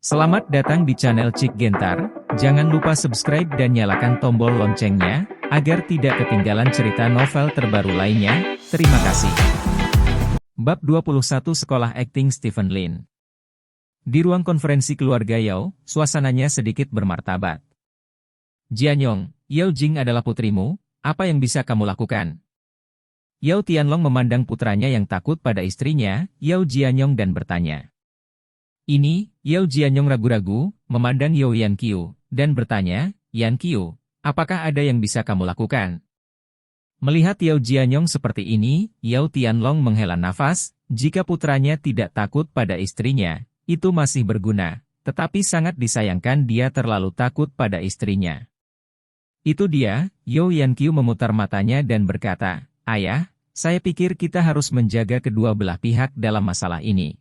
Selamat datang di channel Cik Gentar, jangan lupa subscribe dan nyalakan tombol loncengnya, agar tidak ketinggalan cerita novel terbaru lainnya, terima kasih. Bab 21 Sekolah Akting Stephen Lin. Di ruang konferensi keluarga Yao, suasananya sedikit bermartabat. Jianyong, Yao Jing adalah putrimu, apa yang bisa kamu lakukan? Yao Tianlong memandang putranya yang takut pada istrinya, Yao Jianyong dan bertanya. Ini, Yao Jianyong ragu-ragu, memandang Yao Yanqiu, dan bertanya, Yanqiu, apakah ada yang bisa kamu lakukan? Melihat Yao Jianyong seperti ini, Yao Tianlong menghela nafas, jika putranya tidak takut pada istrinya, itu masih berguna, tetapi sangat disayangkan dia terlalu takut pada istrinya. Itu dia, Yao Yanqiu memutar matanya dan berkata, Ayah, saya pikir kita harus menjaga kedua belah pihak dalam masalah ini.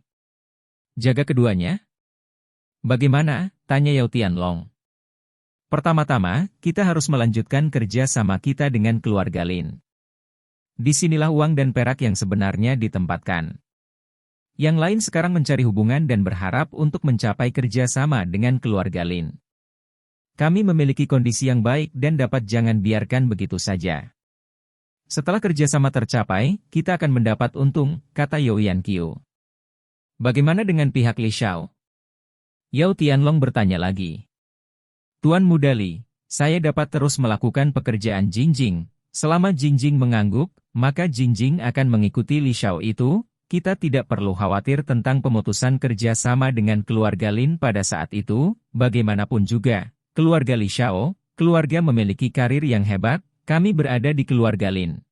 Jaga keduanya? Bagaimana? Tanya Yao Tianlong. Pertama-tama, kita harus melanjutkan kerja sama kita dengan keluarga Lin. Disinilah uang dan perak yang sebenarnya ditempatkan. Yang lain sekarang mencari hubungan dan berharap untuk mencapai kerja sama dengan keluarga Lin. Kami memiliki kondisi yang baik dan dapat jangan biarkan begitu saja. Setelah kerjasama tercapai, kita akan mendapat untung, kata Yao Yanqiu. Bagaimana dengan pihak Li Xiao? Yao Tianlong bertanya lagi. Tuan Muda Li, saya dapat terus melakukan pekerjaan Jingjing. Selama Jingjing mengangguk, maka Jingjing akan mengikuti Li Xiao itu. Kita tidak perlu khawatir tentang pemutusan kerja sama dengan keluarga Lin pada saat itu. Bagaimanapun juga, keluarga Li Xiao, keluarga memiliki karir yang hebat, kami berada di keluarga Lin.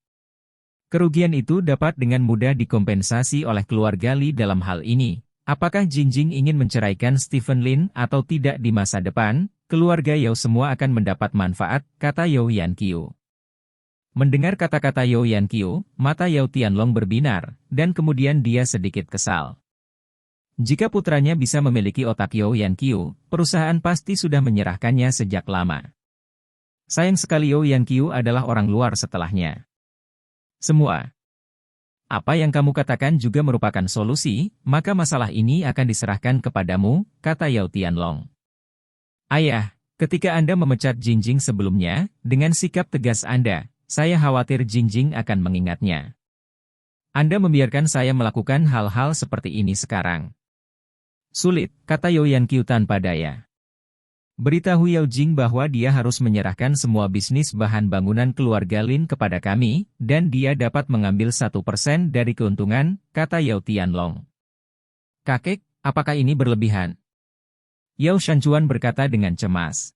Kerugian itu dapat dengan mudah dikompensasi oleh keluarga Li dalam hal ini. Apakah Jingjing ingin menceraikan Stephen Lin atau tidak di masa depan, keluarga Yao semua akan mendapat manfaat, kata Yao Yanqiu. Mendengar kata-kata Yao Yanqiu, mata Yao Tianlong berbinar, dan kemudian dia sedikit kesal. Jika putranya bisa memiliki otak Yao Yanqiu, perusahaan pasti sudah menyerahkannya sejak lama. Sayang sekali Yao Yanqiu adalah orang luar setelahnya. Semua. Apa yang kamu katakan juga merupakan solusi, maka masalah ini akan diserahkan kepadamu, kata Yao Tianlong. Ayah, ketika Anda memecat Jingjing sebelumnya, dengan sikap tegas Anda, saya khawatir Jingjing akan mengingatnya. Anda membiarkan saya melakukan hal-hal seperti ini sekarang. Sulit, kata Yao Yanqiu tanpa daya. Beritahu Yao Jing bahwa dia harus menyerahkan semua bisnis bahan bangunan keluarga Lin kepada kami, dan dia dapat mengambil 1% dari keuntungan, kata Yao Tianlong. Kakek, apakah ini berlebihan? Yao Shanchuan berkata dengan cemas.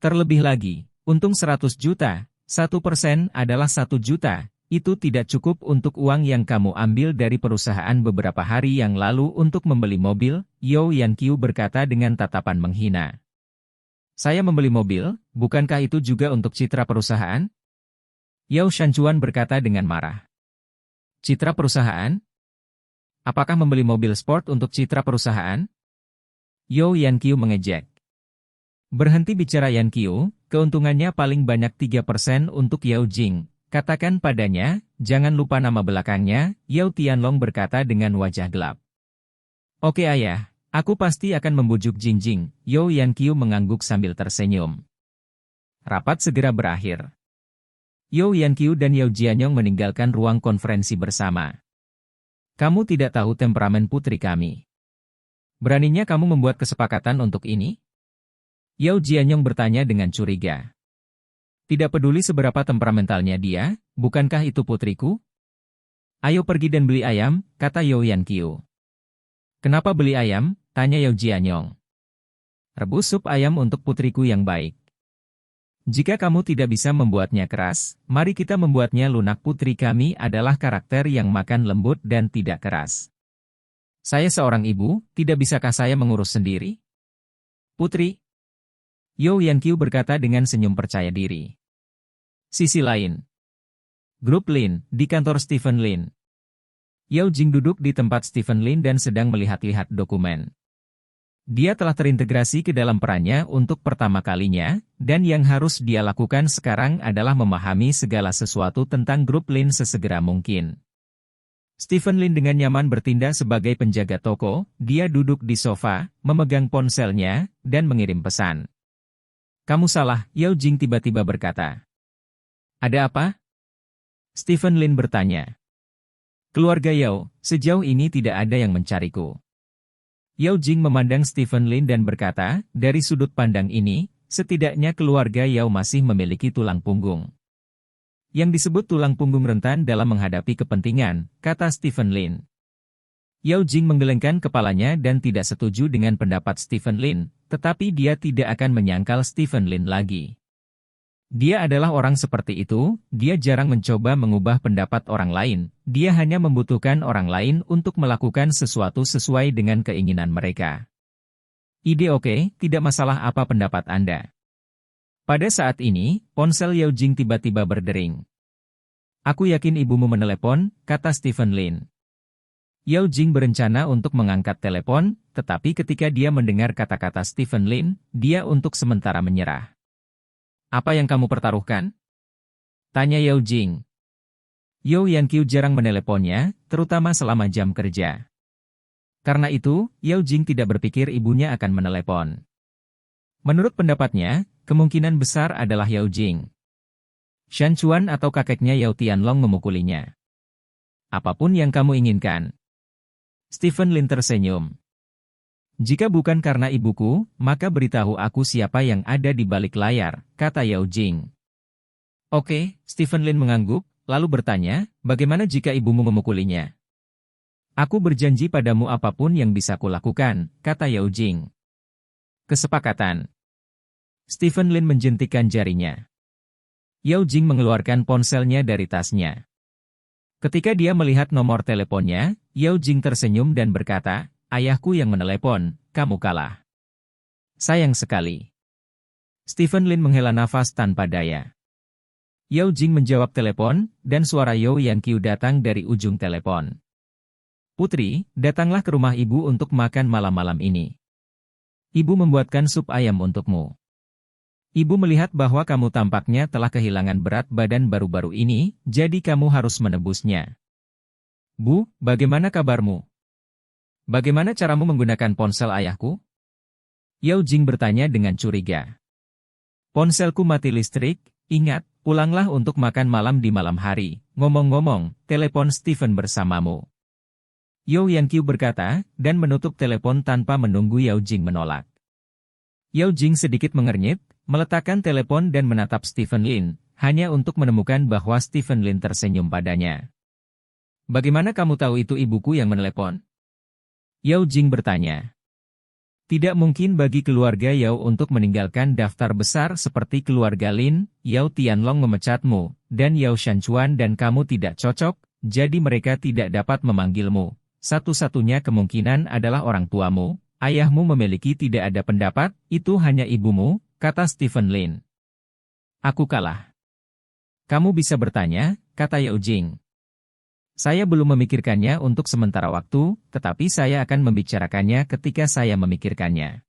Terlebih lagi, untung 100 juta, 1% adalah 1 juta, itu tidak cukup untuk uang yang kamu ambil dari perusahaan beberapa hari yang lalu untuk membeli mobil, Yao Yanqiu berkata dengan tatapan menghina. Saya membeli mobil, bukankah itu juga untuk citra perusahaan? Yao Shanchuan berkata dengan marah. Citra perusahaan? Apakah membeli mobil sport untuk citra perusahaan? Yao Yanqiu mengejek. Berhenti bicara Yanqiu, keuntungannya paling banyak 3% untuk Yao Jing. Katakan padanya, jangan lupa nama belakangnya, Yao Tianlong berkata dengan wajah gelap. Oke ayah. Aku pasti akan membujuk Jingjing, Yao Yanqiu mengangguk sambil tersenyum. Rapat segera berakhir. Yao Yanqiu dan Yao Jianyong meninggalkan ruang konferensi bersama. Kamu tidak tahu temperamen putri kami. Beraninya kamu membuat kesepakatan untuk ini? Yao Jianyong bertanya dengan curiga. Tidak peduli seberapa temperamentalnya dia, bukankah itu putriku? Ayo pergi dan beli ayam, kata Yao Yanqiu. Kenapa beli ayam? Tanya Yao Jianyong. Rebus sup ayam untuk putriku yang baik. Jika kamu tidak bisa membuatnya keras, mari kita membuatnya lunak. Putri kami adalah karakter yang makan lembut dan tidak keras. Saya seorang ibu, tidak bisakah saya mengurus sendiri? Putri. Yao Yanqiu berkata dengan senyum percaya diri. Sisi lain. Grup Lin, di kantor Stephen Lin. Yao Jing duduk di tempat Stephen Lin dan sedang melihat-lihat dokumen. Dia telah terintegrasi ke dalam perannya untuk pertama kalinya, dan yang harus dia lakukan sekarang adalah memahami segala sesuatu tentang grup Lin sesegera mungkin. Stephen Lin dengan nyaman bertindak sebagai penjaga toko, dia duduk di sofa, memegang ponselnya, dan mengirim pesan. Kamu salah, Yao Jing tiba-tiba berkata. Ada apa? Stephen Lin bertanya. Keluarga Yao, sejauh ini tidak ada yang mencariku. Yao Jing memandang Stephen Lin dan berkata, dari sudut pandang ini, setidaknya keluarga Yao masih memiliki tulang punggung. Yang disebut tulang punggung rentan dalam menghadapi kepentingan, kata Stephen Lin. Yao Jing menggelengkan kepalanya dan tidak setuju dengan pendapat Stephen Lin, tetapi dia tidak akan menyangkal Stephen Lin lagi. Dia adalah orang seperti itu, dia jarang mencoba mengubah pendapat orang lain, dia hanya membutuhkan orang lain untuk melakukan sesuatu sesuai dengan keinginan mereka. Ide oke, tidak masalah apa pendapat Anda. Pada saat ini, ponsel Yao Jing tiba-tiba berdering. Aku yakin ibumu menelepon, kata Stephen Lin. Yao Jing berencana untuk mengangkat telepon, tetapi ketika dia mendengar kata-kata Stephen Lin, dia untuk sementara menyerah. Apa yang kamu pertaruhkan? Tanya Yao Jing. Yao Yanqiu jarang meneleponnya, terutama selama jam kerja. Karena itu, Yao Jing tidak berpikir ibunya akan menelepon. Menurut pendapatnya, kemungkinan besar adalah Yao Jing. Shan Chuan atau kakeknya Yao Tianlong memukulinya. Apapun yang kamu inginkan. Stephen Lin tersenyum. Jika bukan karena ibuku, maka beritahu aku siapa yang ada di balik layar, kata Yao Jing. Oke, Stephen Lin mengangguk, lalu bertanya, bagaimana jika ibumu memukulinya? Aku berjanji padamu apapun yang bisa kulakukan, kata Yao Jing. Kesepakatan. Stephen Lin menjentikkan jarinya. Yao Jing mengeluarkan ponselnya dari tasnya. Ketika dia melihat nomor teleponnya, Yao Jing tersenyum dan berkata, ayahku yang menelepon, kamu kalah. Sayang sekali. Stephen Lin menghela nafas tanpa daya. Yao Jing menjawab telepon, dan suara Yao Yanqiu datang dari ujung telepon. Putri, datanglah ke rumah ibu untuk makan malam-malam ini. Ibu membuatkan sup ayam untukmu. Ibu melihat bahwa kamu tampaknya telah kehilangan berat badan baru-baru ini, jadi kamu harus menebusnya. Bu, bagaimana kabarmu? Bagaimana caramu menggunakan ponsel ayahku? Yao Jing bertanya dengan curiga. Ponselku mati listrik, ingat, pulanglah untuk makan malam di malam hari. Ngomong-ngomong, telepon Stephen bersamamu. Yao Yanqiu berkata, dan menutup telepon tanpa menunggu Yao Jing menolak. Yao Jing sedikit mengernyit, meletakkan telepon dan menatap Stephen Lin, hanya untuk menemukan bahwa Stephen Lin tersenyum padanya. Bagaimana kamu tahu itu ibuku yang menelepon? Yao Jing bertanya. Tidak mungkin bagi keluarga Yao untuk meninggalkan daftar besar seperti keluarga Lin, Yao Tianlong memecatmu, dan Yao Shanchuan dan kamu tidak cocok, jadi mereka tidak dapat memanggilmu. Satu-satunya kemungkinan adalah orang tuamu, ayahmu memiliki tidak ada pendapat, itu hanya ibumu, kata Stephen Lin. Aku kalah. Kamu bisa bertanya, kata Yao Jing. Saya belum memikirkannya untuk sementara waktu, tetapi saya akan membicarakannya ketika saya memikirkannya.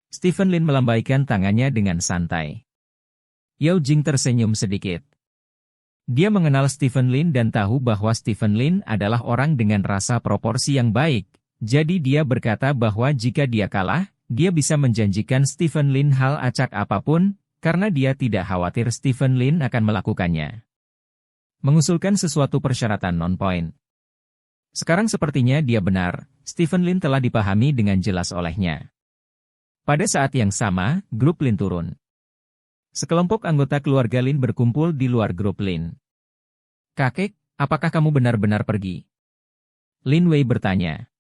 Stephen Lin melambaikan tangannya dengan santai. Yao Jing tersenyum sedikit. Dia mengenal Stephen Lin dan tahu bahwa Stephen Lin adalah orang dengan rasa proporsi yang baik, jadi dia berkata bahwa jika dia kalah, dia bisa menjanjikan Stephen Lin hal acak apapun, karena dia tidak khawatir Stephen Lin akan melakukannya. Mengusulkan sesuatu persyaratan non-point. Sekarang sepertinya dia benar, Stephen Lin telah dipahami dengan jelas olehnya. Pada saat yang sama, grup Lin turun. Sekelompok anggota keluarga Lin berkumpul di luar grup Lin. Kakek, apakah kamu benar-benar pergi? Lin Wei bertanya.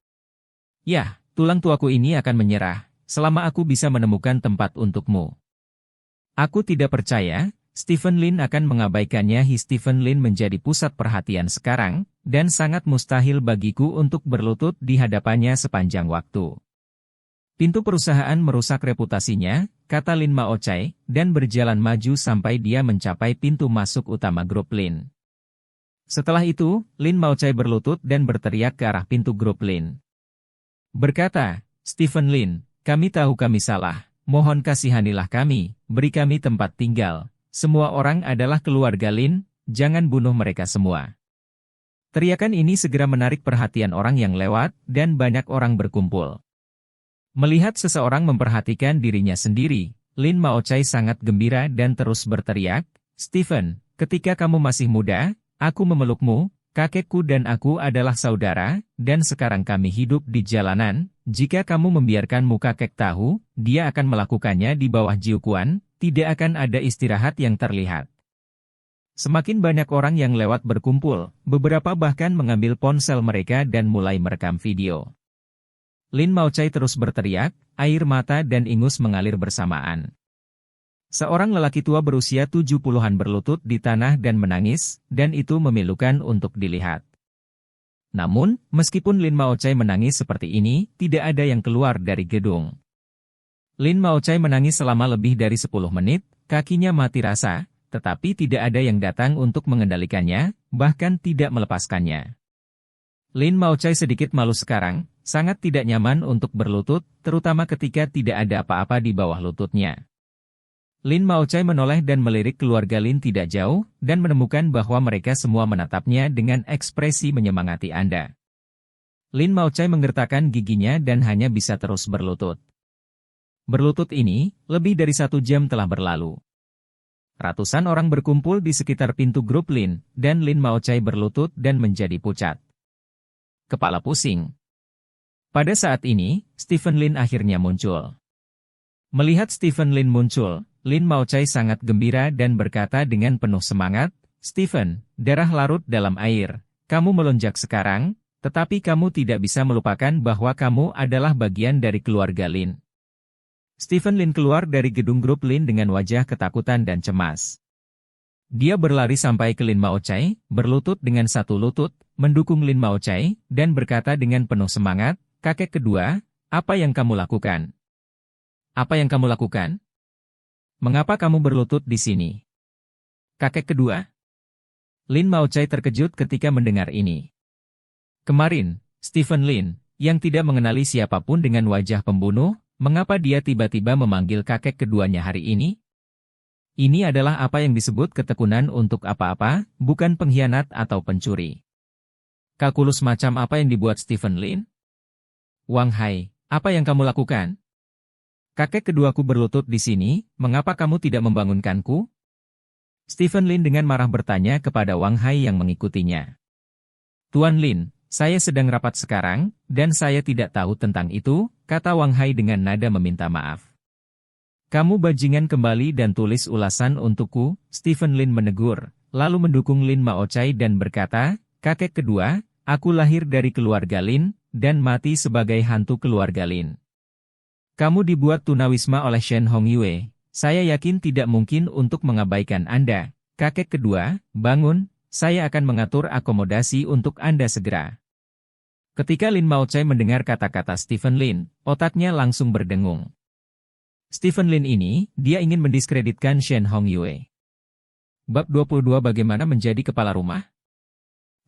Ya, tulang tuaku ini akan menyerah, selama aku bisa menemukan tempat untukmu. Aku tidak percaya, Stephen Lin akan mengabaikannya. Stephen Lin menjadi pusat perhatian sekarang, dan sangat mustahil bagiku untuk berlutut di hadapannya sepanjang waktu. Pintu perusahaan merusak reputasinya, kata Lin Maochai, dan berjalan maju sampai dia mencapai pintu masuk utama grup Lin. Setelah itu, Lin Maochai berlutut dan berteriak ke arah pintu grup Lin. Berkata, Stephen Lin, kami tahu kami salah, mohon kasihanilah kami, beri kami tempat tinggal. Semua orang adalah keluarga Lin, jangan bunuh mereka semua. Teriakan ini segera menarik perhatian orang yang lewat, dan banyak orang berkumpul. Melihat seseorang memperhatikan dirinya sendiri, Lin Maochai sangat gembira dan terus berteriak, "Stephen, ketika kamu masih muda, aku memelukmu, kakekku dan aku adalah saudara, dan sekarang kami hidup di jalanan. Jika kamu membiarkanmu kakek tahu, dia akan melakukannya di bawah Jiuquan, tidak akan ada istirahat yang terlihat." Semakin banyak orang yang lewat berkumpul, beberapa bahkan mengambil ponsel mereka dan mulai merekam video. Lin Maochai terus berteriak, air mata dan ingus mengalir bersamaan. Seorang lelaki tua berusia 70-an berlutut di tanah dan menangis, dan itu memilukan untuk dilihat. Namun, meskipun Lin Maochai menangis seperti ini, tidak ada yang keluar dari gedung. Lin Maochai menangis selama lebih dari 10 menit, kakinya mati rasa, tetapi tidak ada yang datang untuk mengendalikannya, bahkan tidak melepaskannya. Lin Maochai sedikit malu sekarang, sangat tidak nyaman untuk berlutut, terutama ketika tidak ada apa-apa di bawah lututnya. Lin Maochai menoleh dan melirik keluarga Lin tidak jauh, dan menemukan bahwa mereka semua menatapnya dengan ekspresi menyemangati Anda. Lin Maochai menggertakkan giginya dan hanya bisa terus berlutut. Berlutut ini, lebih dari 1 jam telah berlalu. Ratusan orang berkumpul di sekitar pintu grup Lin, dan Lin Maochai berlutut dan menjadi pucat. Kepala pusing. Pada saat ini, Stephen Lin akhirnya muncul. Melihat Stephen Lin muncul, Lin Maochai sangat gembira dan berkata dengan penuh semangat, "Stephen, darah larut dalam air, kamu melonjak sekarang, tetapi kamu tidak bisa melupakan bahwa kamu adalah bagian dari keluarga Lin." Stephen Lin keluar dari gedung grup Lin dengan wajah ketakutan dan cemas. Dia berlari sampai ke Lin Maochai, berlutut dengan satu lutut, mendukung Lin Maochai, dan berkata dengan penuh semangat, "Kakek kedua, apa yang kamu lakukan? Apa yang kamu lakukan? Mengapa kamu berlutut di sini?" Kakek kedua? Lin Maochai terkejut ketika mendengar ini. Kemarin, Stephen Lin, yang tidak mengenali siapapun dengan wajah pembunuh, mengapa dia tiba-tiba memanggil kakek keduanya hari ini? Ini adalah apa yang disebut ketekunan untuk apa-apa, bukan pengkhianat atau pencuri. Kalkulus macam apa yang dibuat Stephen Lin? Wang Hai, apa yang kamu lakukan? Kakek keduaku berlutut di sini, mengapa kamu tidak membangunkanku? Stephen Lin dengan marah bertanya kepada Wang Hai yang mengikutinya. Tuan Lin, saya sedang rapat sekarang, dan saya tidak tahu tentang itu, kata Wang Hai dengan nada meminta maaf. Kamu bajingan kembali dan tulis ulasan untukku, Stephen Lin menegur, lalu mendukung Lin Maochai dan berkata, kakek kedua, aku lahir dari keluarga Lin, dan mati sebagai hantu keluarga Lin. Kamu dibuat tunawisma oleh Shen Hongyue, saya yakin tidak mungkin untuk mengabaikan Anda, kakek kedua, bangun, saya akan mengatur akomodasi untuk Anda segera. Ketika Lin Maochai mendengar kata-kata Stephen Lin, otaknya langsung berdengung. Stephen Lin ini, dia ingin mendiskreditkan Shen Hongyue. Bab 22 Bagaimana menjadi kepala rumah?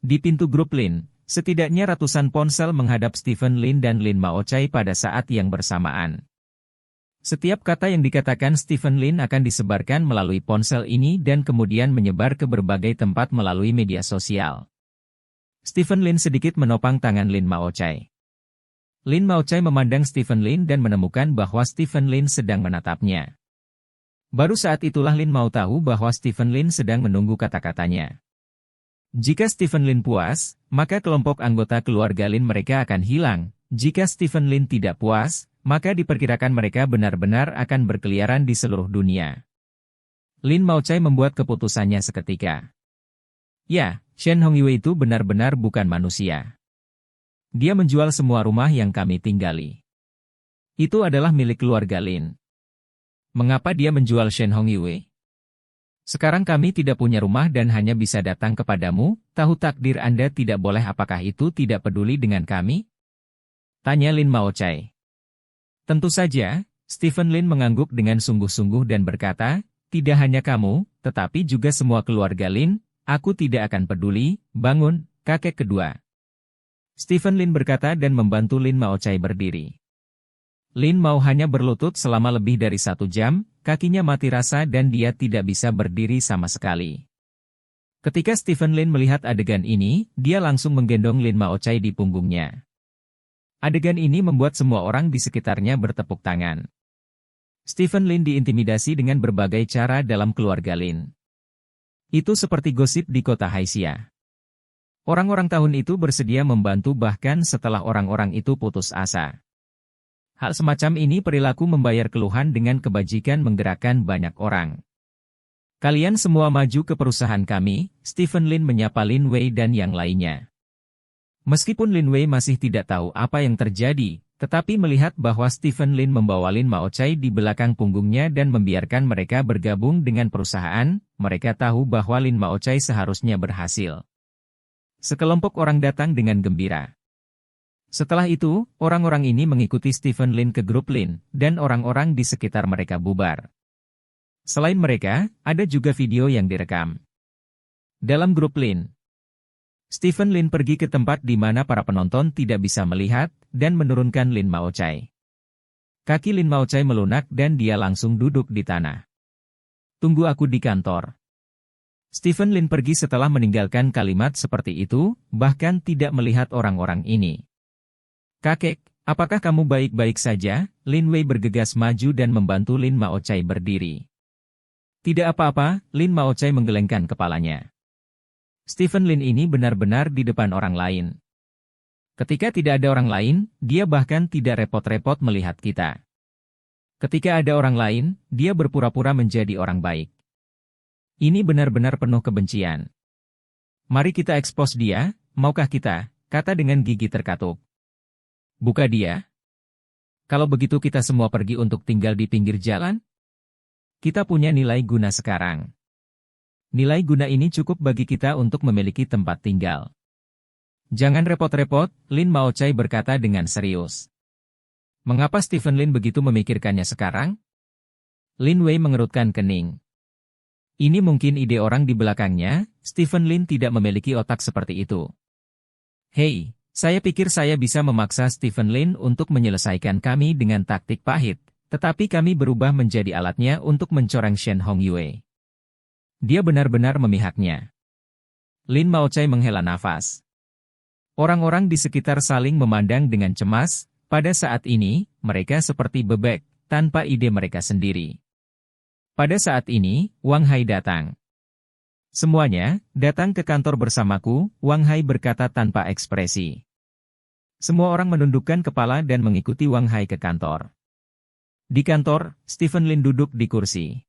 Di pintu grup Lin, setidaknya ratusan ponsel menghadap Stephen Lin dan Lin Maochai pada saat yang bersamaan. Setiap kata yang dikatakan Stephen Lin akan disebarkan melalui ponsel ini dan kemudian menyebar ke berbagai tempat melalui media sosial. Stephen Lin sedikit menopang tangan Lin Maochai. Lin Maochai memandang Stephen Lin dan menemukan bahwa Stephen Lin sedang menatapnya. Baru saat itulah Lin mau tahu bahwa Stephen Lin sedang menunggu kata-katanya. Jika Stephen Lin puas, maka kelompok anggota keluarga Lin mereka akan hilang. Jika Stephen Lin tidak puas, maka diperkirakan mereka benar-benar akan berkeliaran di seluruh dunia. Lin Maochai membuat keputusannya seketika. Ya, Shen Hongyue itu benar-benar bukan manusia. Dia menjual semua rumah yang kami tinggali. Itu adalah milik keluarga Lin. Mengapa dia menjual Shen Hongyue? Sekarang kami tidak punya rumah dan hanya bisa datang kepadamu, tahu takdir Anda tidak boleh apakah itu tidak peduli dengan kami? Tanya Lin Maochai. Tentu saja, Stephen Lin mengangguk dengan sungguh-sungguh dan berkata, tidak hanya kamu, tetapi juga semua keluarga Lin, aku tidak akan peduli, bangun, kakek kedua. Stephen Lin berkata dan membantu Lin Maochai berdiri. Lin Mao hanya berlutut selama lebih dari 1 jam, kakinya mati rasa dan dia tidak bisa berdiri sama sekali. Ketika Stephen Lin melihat adegan ini, dia langsung menggendong Lin Maochai di punggungnya. Adegan ini membuat semua orang di sekitarnya bertepuk tangan. Stephen Lin diintimidasi dengan berbagai cara dalam keluarga Lin. Itu seperti gosip di kota Haixia. Orang-orang tahun itu bersedia membantu bahkan setelah orang-orang itu putus asa. Hal semacam ini perilaku membayar keluhan dengan kebajikan menggerakkan banyak orang. Kalian semua maju ke perusahaan kami, Stephen Lin menyapa Lin Wei dan yang lainnya. Meskipun Lin Wei masih tidak tahu apa yang terjadi, tetapi melihat bahwa Stephen Lin membawa Lin Maochai di belakang punggungnya dan membiarkan mereka bergabung dengan perusahaan, mereka tahu bahwa Lin Maochai seharusnya berhasil. Sekelompok orang datang dengan gembira. Setelah itu, orang-orang ini mengikuti Stephen Lin ke grup Lin, dan orang-orang di sekitar mereka bubar. Selain mereka, ada juga video yang direkam. Dalam grup Lin, Stephen Lin pergi ke tempat di mana para penonton tidak bisa melihat, dan menurunkan Lin Maochai. Kaki Lin Maochai melunak dan dia langsung duduk di tanah. Tunggu aku di kantor. Stephen Lin pergi setelah meninggalkan kalimat seperti itu, bahkan tidak melihat orang-orang ini. Kakek, apakah kamu baik-baik saja? Lin Wei bergegas maju dan membantu Lin Maochai berdiri. Tidak apa-apa, Lin Maochai menggelengkan kepalanya. Stephen Lin ini benar-benar di depan orang lain. Ketika tidak ada orang lain, dia bahkan tidak repot-repot melihat kita. Ketika ada orang lain, dia berpura-pura menjadi orang baik. Ini benar-benar penuh kebencian. Mari kita ekspos dia, maukah kita? Kata dengan gigi terkatup. Buka dia. Kalau begitu kita semua pergi untuk tinggal di pinggir jalan? Kita punya nilai guna sekarang. Nilai guna ini cukup bagi kita untuk memiliki tempat tinggal. Jangan repot-repot, Lin Maochai berkata dengan serius. Mengapa Stephen Lin begitu memikirkannya sekarang? Lin Wei mengerutkan kening. Ini mungkin ide orang di belakangnya, Stephen Lin tidak memiliki otak seperti itu. Hei, saya pikir saya bisa memaksa Stephen Lin untuk menyelesaikan kami dengan taktik pahit, tetapi kami berubah menjadi alatnya untuk mencoreng Shen Hongyue. Dia benar-benar memihaknya. Lin Maochai menghela nafas. Orang-orang di sekitar saling memandang dengan cemas, pada saat ini, mereka seperti bebek, tanpa ide mereka sendiri. Pada saat ini, Wang Hai datang. Semuanya, datang ke kantor bersamaku, Wang Hai berkata tanpa ekspresi. Semua orang menundukkan kepala dan mengikuti Wang Hai ke kantor. Di kantor, Stephen Lin duduk di kursi.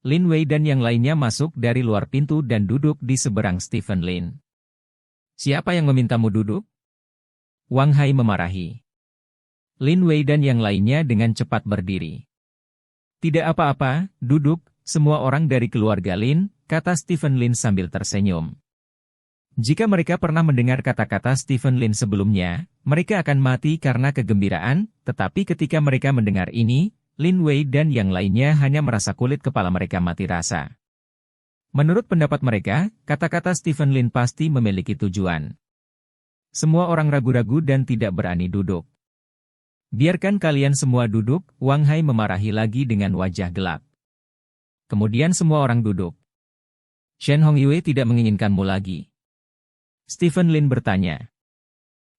Lin Wei dan yang lainnya masuk dari luar pintu dan duduk di seberang Stephen Lin. Siapa yang memintamu duduk? Wang Hai memarahi. Lin Wei dan yang lainnya dengan cepat berdiri. Tidak apa-apa, duduk, semua orang dari keluarga Lin, kata Stephen Lin sambil tersenyum. Jika mereka pernah mendengar kata-kata Stephen Lin sebelumnya, mereka akan mati karena kegembiraan, tetapi ketika mereka mendengar ini, Lin Wei dan yang lainnya hanya merasa kulit kepala mereka mati rasa. Menurut pendapat mereka, kata-kata Stephen Lin pasti memiliki tujuan. Semua orang ragu-ragu dan tidak berani duduk. Biarkan kalian semua duduk, Wang Hai memarahi lagi dengan wajah gelap. Kemudian semua orang duduk. Shen Hongyue tidak menginginkanmu lagi. Stephen Lin bertanya.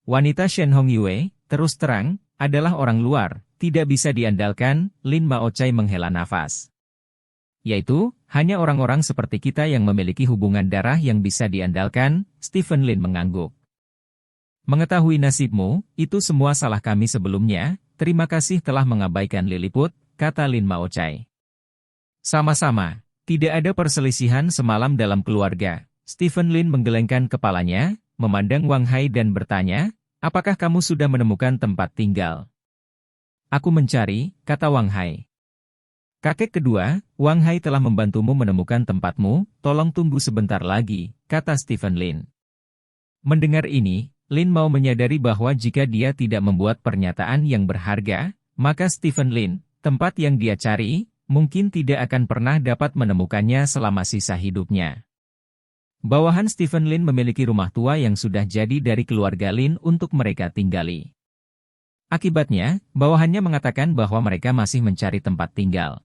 Wanita Shen Hongyue, terus terang, adalah orang luar, tidak bisa diandalkan, Lin Maochai menghela nafas. Yaitu, hanya orang-orang seperti kita yang memiliki hubungan darah yang bisa diandalkan, Stephen Lin mengangguk. Mengetahui nasibmu, itu semua salah kami sebelumnya, terima kasih telah mengabaikan Lilliput, kata Lin Maochai. Sama-sama, tidak ada perselisihan semalam dalam keluarga. Stephen Lin menggelengkan kepalanya, memandang Wang Hai dan bertanya, apakah kamu sudah menemukan tempat tinggal? Aku mencari, kata Wang Hai. Kakek kedua, Wang Hai telah membantumu menemukan tempatmu, tolong tunggu sebentar lagi, kata Stephen Lin. Mendengar ini, Lin mau menyadari bahwa jika dia tidak membuat pernyataan yang berharga, maka Stephen Lin, tempat yang dia cari, mungkin tidak akan pernah dapat menemukannya selama sisa hidupnya. Bawahan Stephen Lin memiliki rumah tua yang sudah jadi dari keluarga Lin untuk mereka tinggali. Akibatnya, bawahannya mengatakan bahwa mereka masih mencari tempat tinggal.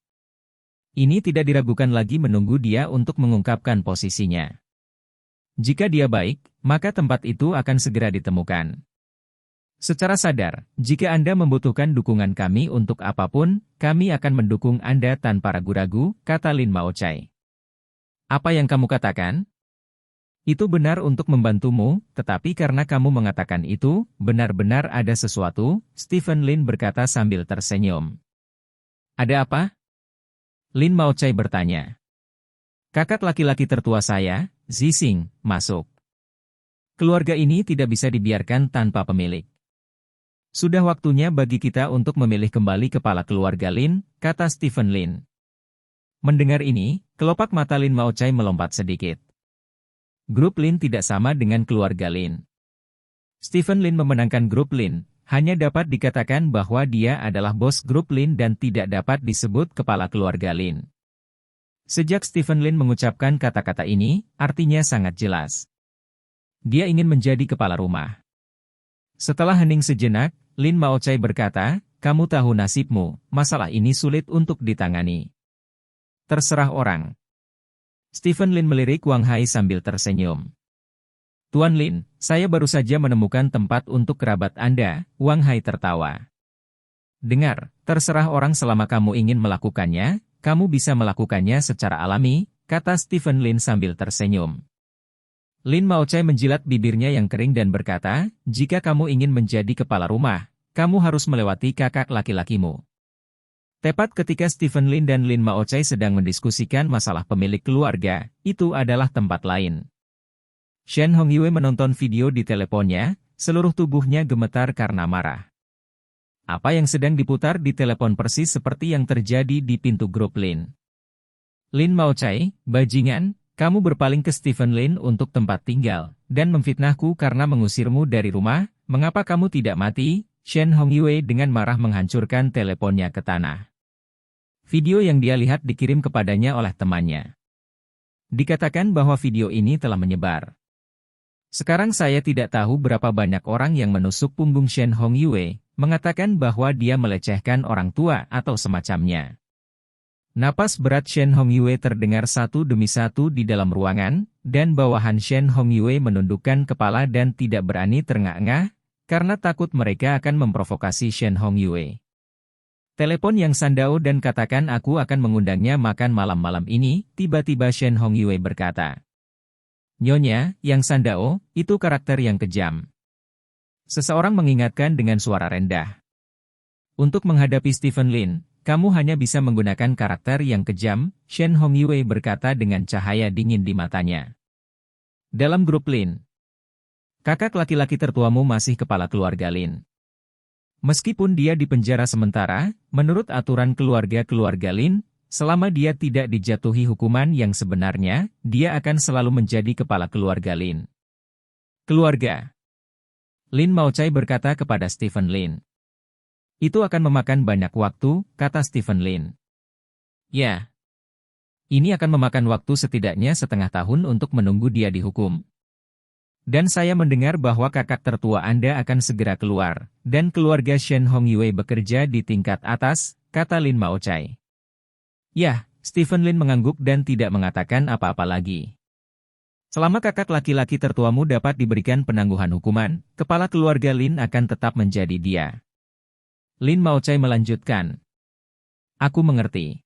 Ini tidak diragukan lagi menunggu dia untuk mengungkapkan posisinya. Jika dia baik, maka tempat itu akan segera ditemukan. Secara sadar, jika Anda membutuhkan dukungan kami untuk apapun, kami akan mendukung Anda tanpa ragu-ragu, kata Lin Maochai. Apa yang kamu katakan? Itu benar untuk membantumu, tetapi karena kamu mengatakan itu, benar-benar ada sesuatu, Stephen Lin berkata sambil tersenyum. Ada apa? Lin Maochai bertanya. Kakak laki-laki tertua saya, Zixing, masuk. Keluarga ini tidak bisa dibiarkan tanpa pemilik. Sudah waktunya bagi kita untuk memilih kembali kepala keluarga Lin, kata Stephen Lin. Mendengar ini, kelopak mata Lin Maochai melompat sedikit. Grup Lin tidak sama dengan keluarga Lin. Stephen Lin memenangkan grup Lin, hanya dapat dikatakan bahwa dia adalah bos grup Lin dan tidak dapat disebut kepala keluarga Lin. Sejak Stephen Lin mengucapkan kata-kata ini, artinya sangat jelas. Dia ingin menjadi kepala rumah. Setelah hening sejenak, Lin Maochai berkata, kamu tahu nasibmu, masalah ini sulit untuk ditangani. Terserah orang. Stephen Lin melirik Wang Hai sambil tersenyum. Tuan Lin, saya baru saja menemukan tempat untuk kerabat Anda, Wang Hai tertawa. Dengar, terserah orang selama kamu ingin melakukannya, kamu bisa melakukannya secara alami, kata Stephen Lin sambil tersenyum. Lin Maochai menjilat bibirnya yang kering dan berkata, jika kamu ingin menjadi kepala rumah, kamu harus melewati kakak laki-lakimu. Tepat ketika Stephen Lin dan Lin Maochai sedang mendiskusikan masalah pemilik keluarga, itu adalah tempat lain. Shen Hongyue menonton video di teleponnya, seluruh tubuhnya gemetar karena marah. Apa yang sedang diputar di telepon persis seperti yang terjadi di pintu grup Lin. Lin Maochai, bajingan, kamu berpaling ke Stephen Lin untuk tempat tinggal, dan memfitnahku karena mengusirmu dari rumah, mengapa kamu tidak mati? Shen Hongyue dengan marah menghancurkan teleponnya ke tanah. Video yang dia lihat dikirim kepadanya oleh temannya. Dikatakan bahwa video ini telah menyebar. Sekarang saya tidak tahu berapa banyak orang yang menusuk punggung Shen Hongyue, mengatakan bahwa dia melecehkan orang tua atau semacamnya. Napas berat Shen Hongyue terdengar satu demi satu di dalam ruangan, dan bawahan Shen Hongyue menundukkan kepala dan tidak berani terengah-engah, karena takut mereka akan memprovokasi Shen Hongyue. Telepon yang Sandao dan katakan aku akan mengundangnya makan malam-malam ini, tiba-tiba Shen Hongyue berkata. Nyonya, yang Sandao, itu karakter yang kejam. Seseorang mengingatkan dengan suara rendah. Untuk menghadapi Stephen Lin, kamu hanya bisa menggunakan karakter yang kejam, Shen Hongyue berkata dengan cahaya dingin di matanya. Dalam grup Lin, kakak laki-laki tertuamu masih kepala keluarga Lin. Meskipun dia dipenjara sementara, menurut aturan keluarga Lin, selama dia tidak dijatuhi hukuman yang sebenarnya, dia akan selalu menjadi kepala keluarga Lin. Keluarga. Lin Maochai berkata kepada Stephen Lin. Itu akan memakan banyak waktu, kata Stephen Lin. Ya. Ini akan memakan waktu setidaknya setengah tahun untuk menunggu dia dihukum. Dan saya mendengar bahwa kakak tertua Anda akan segera keluar, dan keluarga Shen Hongyue bekerja di tingkat atas, kata Lin Maochai. Ya, Stephen Lin mengangguk dan tidak mengatakan apa-apa lagi. Selama kakak laki-laki tertuamu dapat diberikan penangguhan hukuman, kepala keluarga Lin akan tetap menjadi dia. Lin Maochai melanjutkan. Aku mengerti.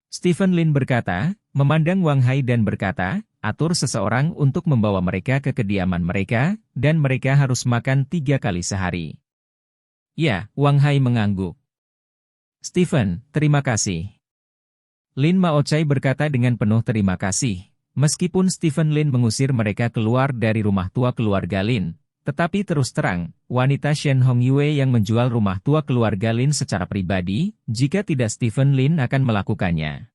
Stephen Lin berkata, memandang Wang Hai dan berkata, atur seseorang untuk membawa mereka ke kediaman mereka, dan mereka harus makan 3 kali sehari. Ya, Wang Hai mengangguk. Stephen, terima kasih. Lin Maochai berkata dengan penuh terima kasih, meskipun Stephen Lin mengusir mereka keluar dari rumah tua keluarga Lin, tetapi terus terang, wanita Shen Hongyue yang menjual rumah tua keluarga Lin secara pribadi, jika tidak Stephen Lin akan melakukannya.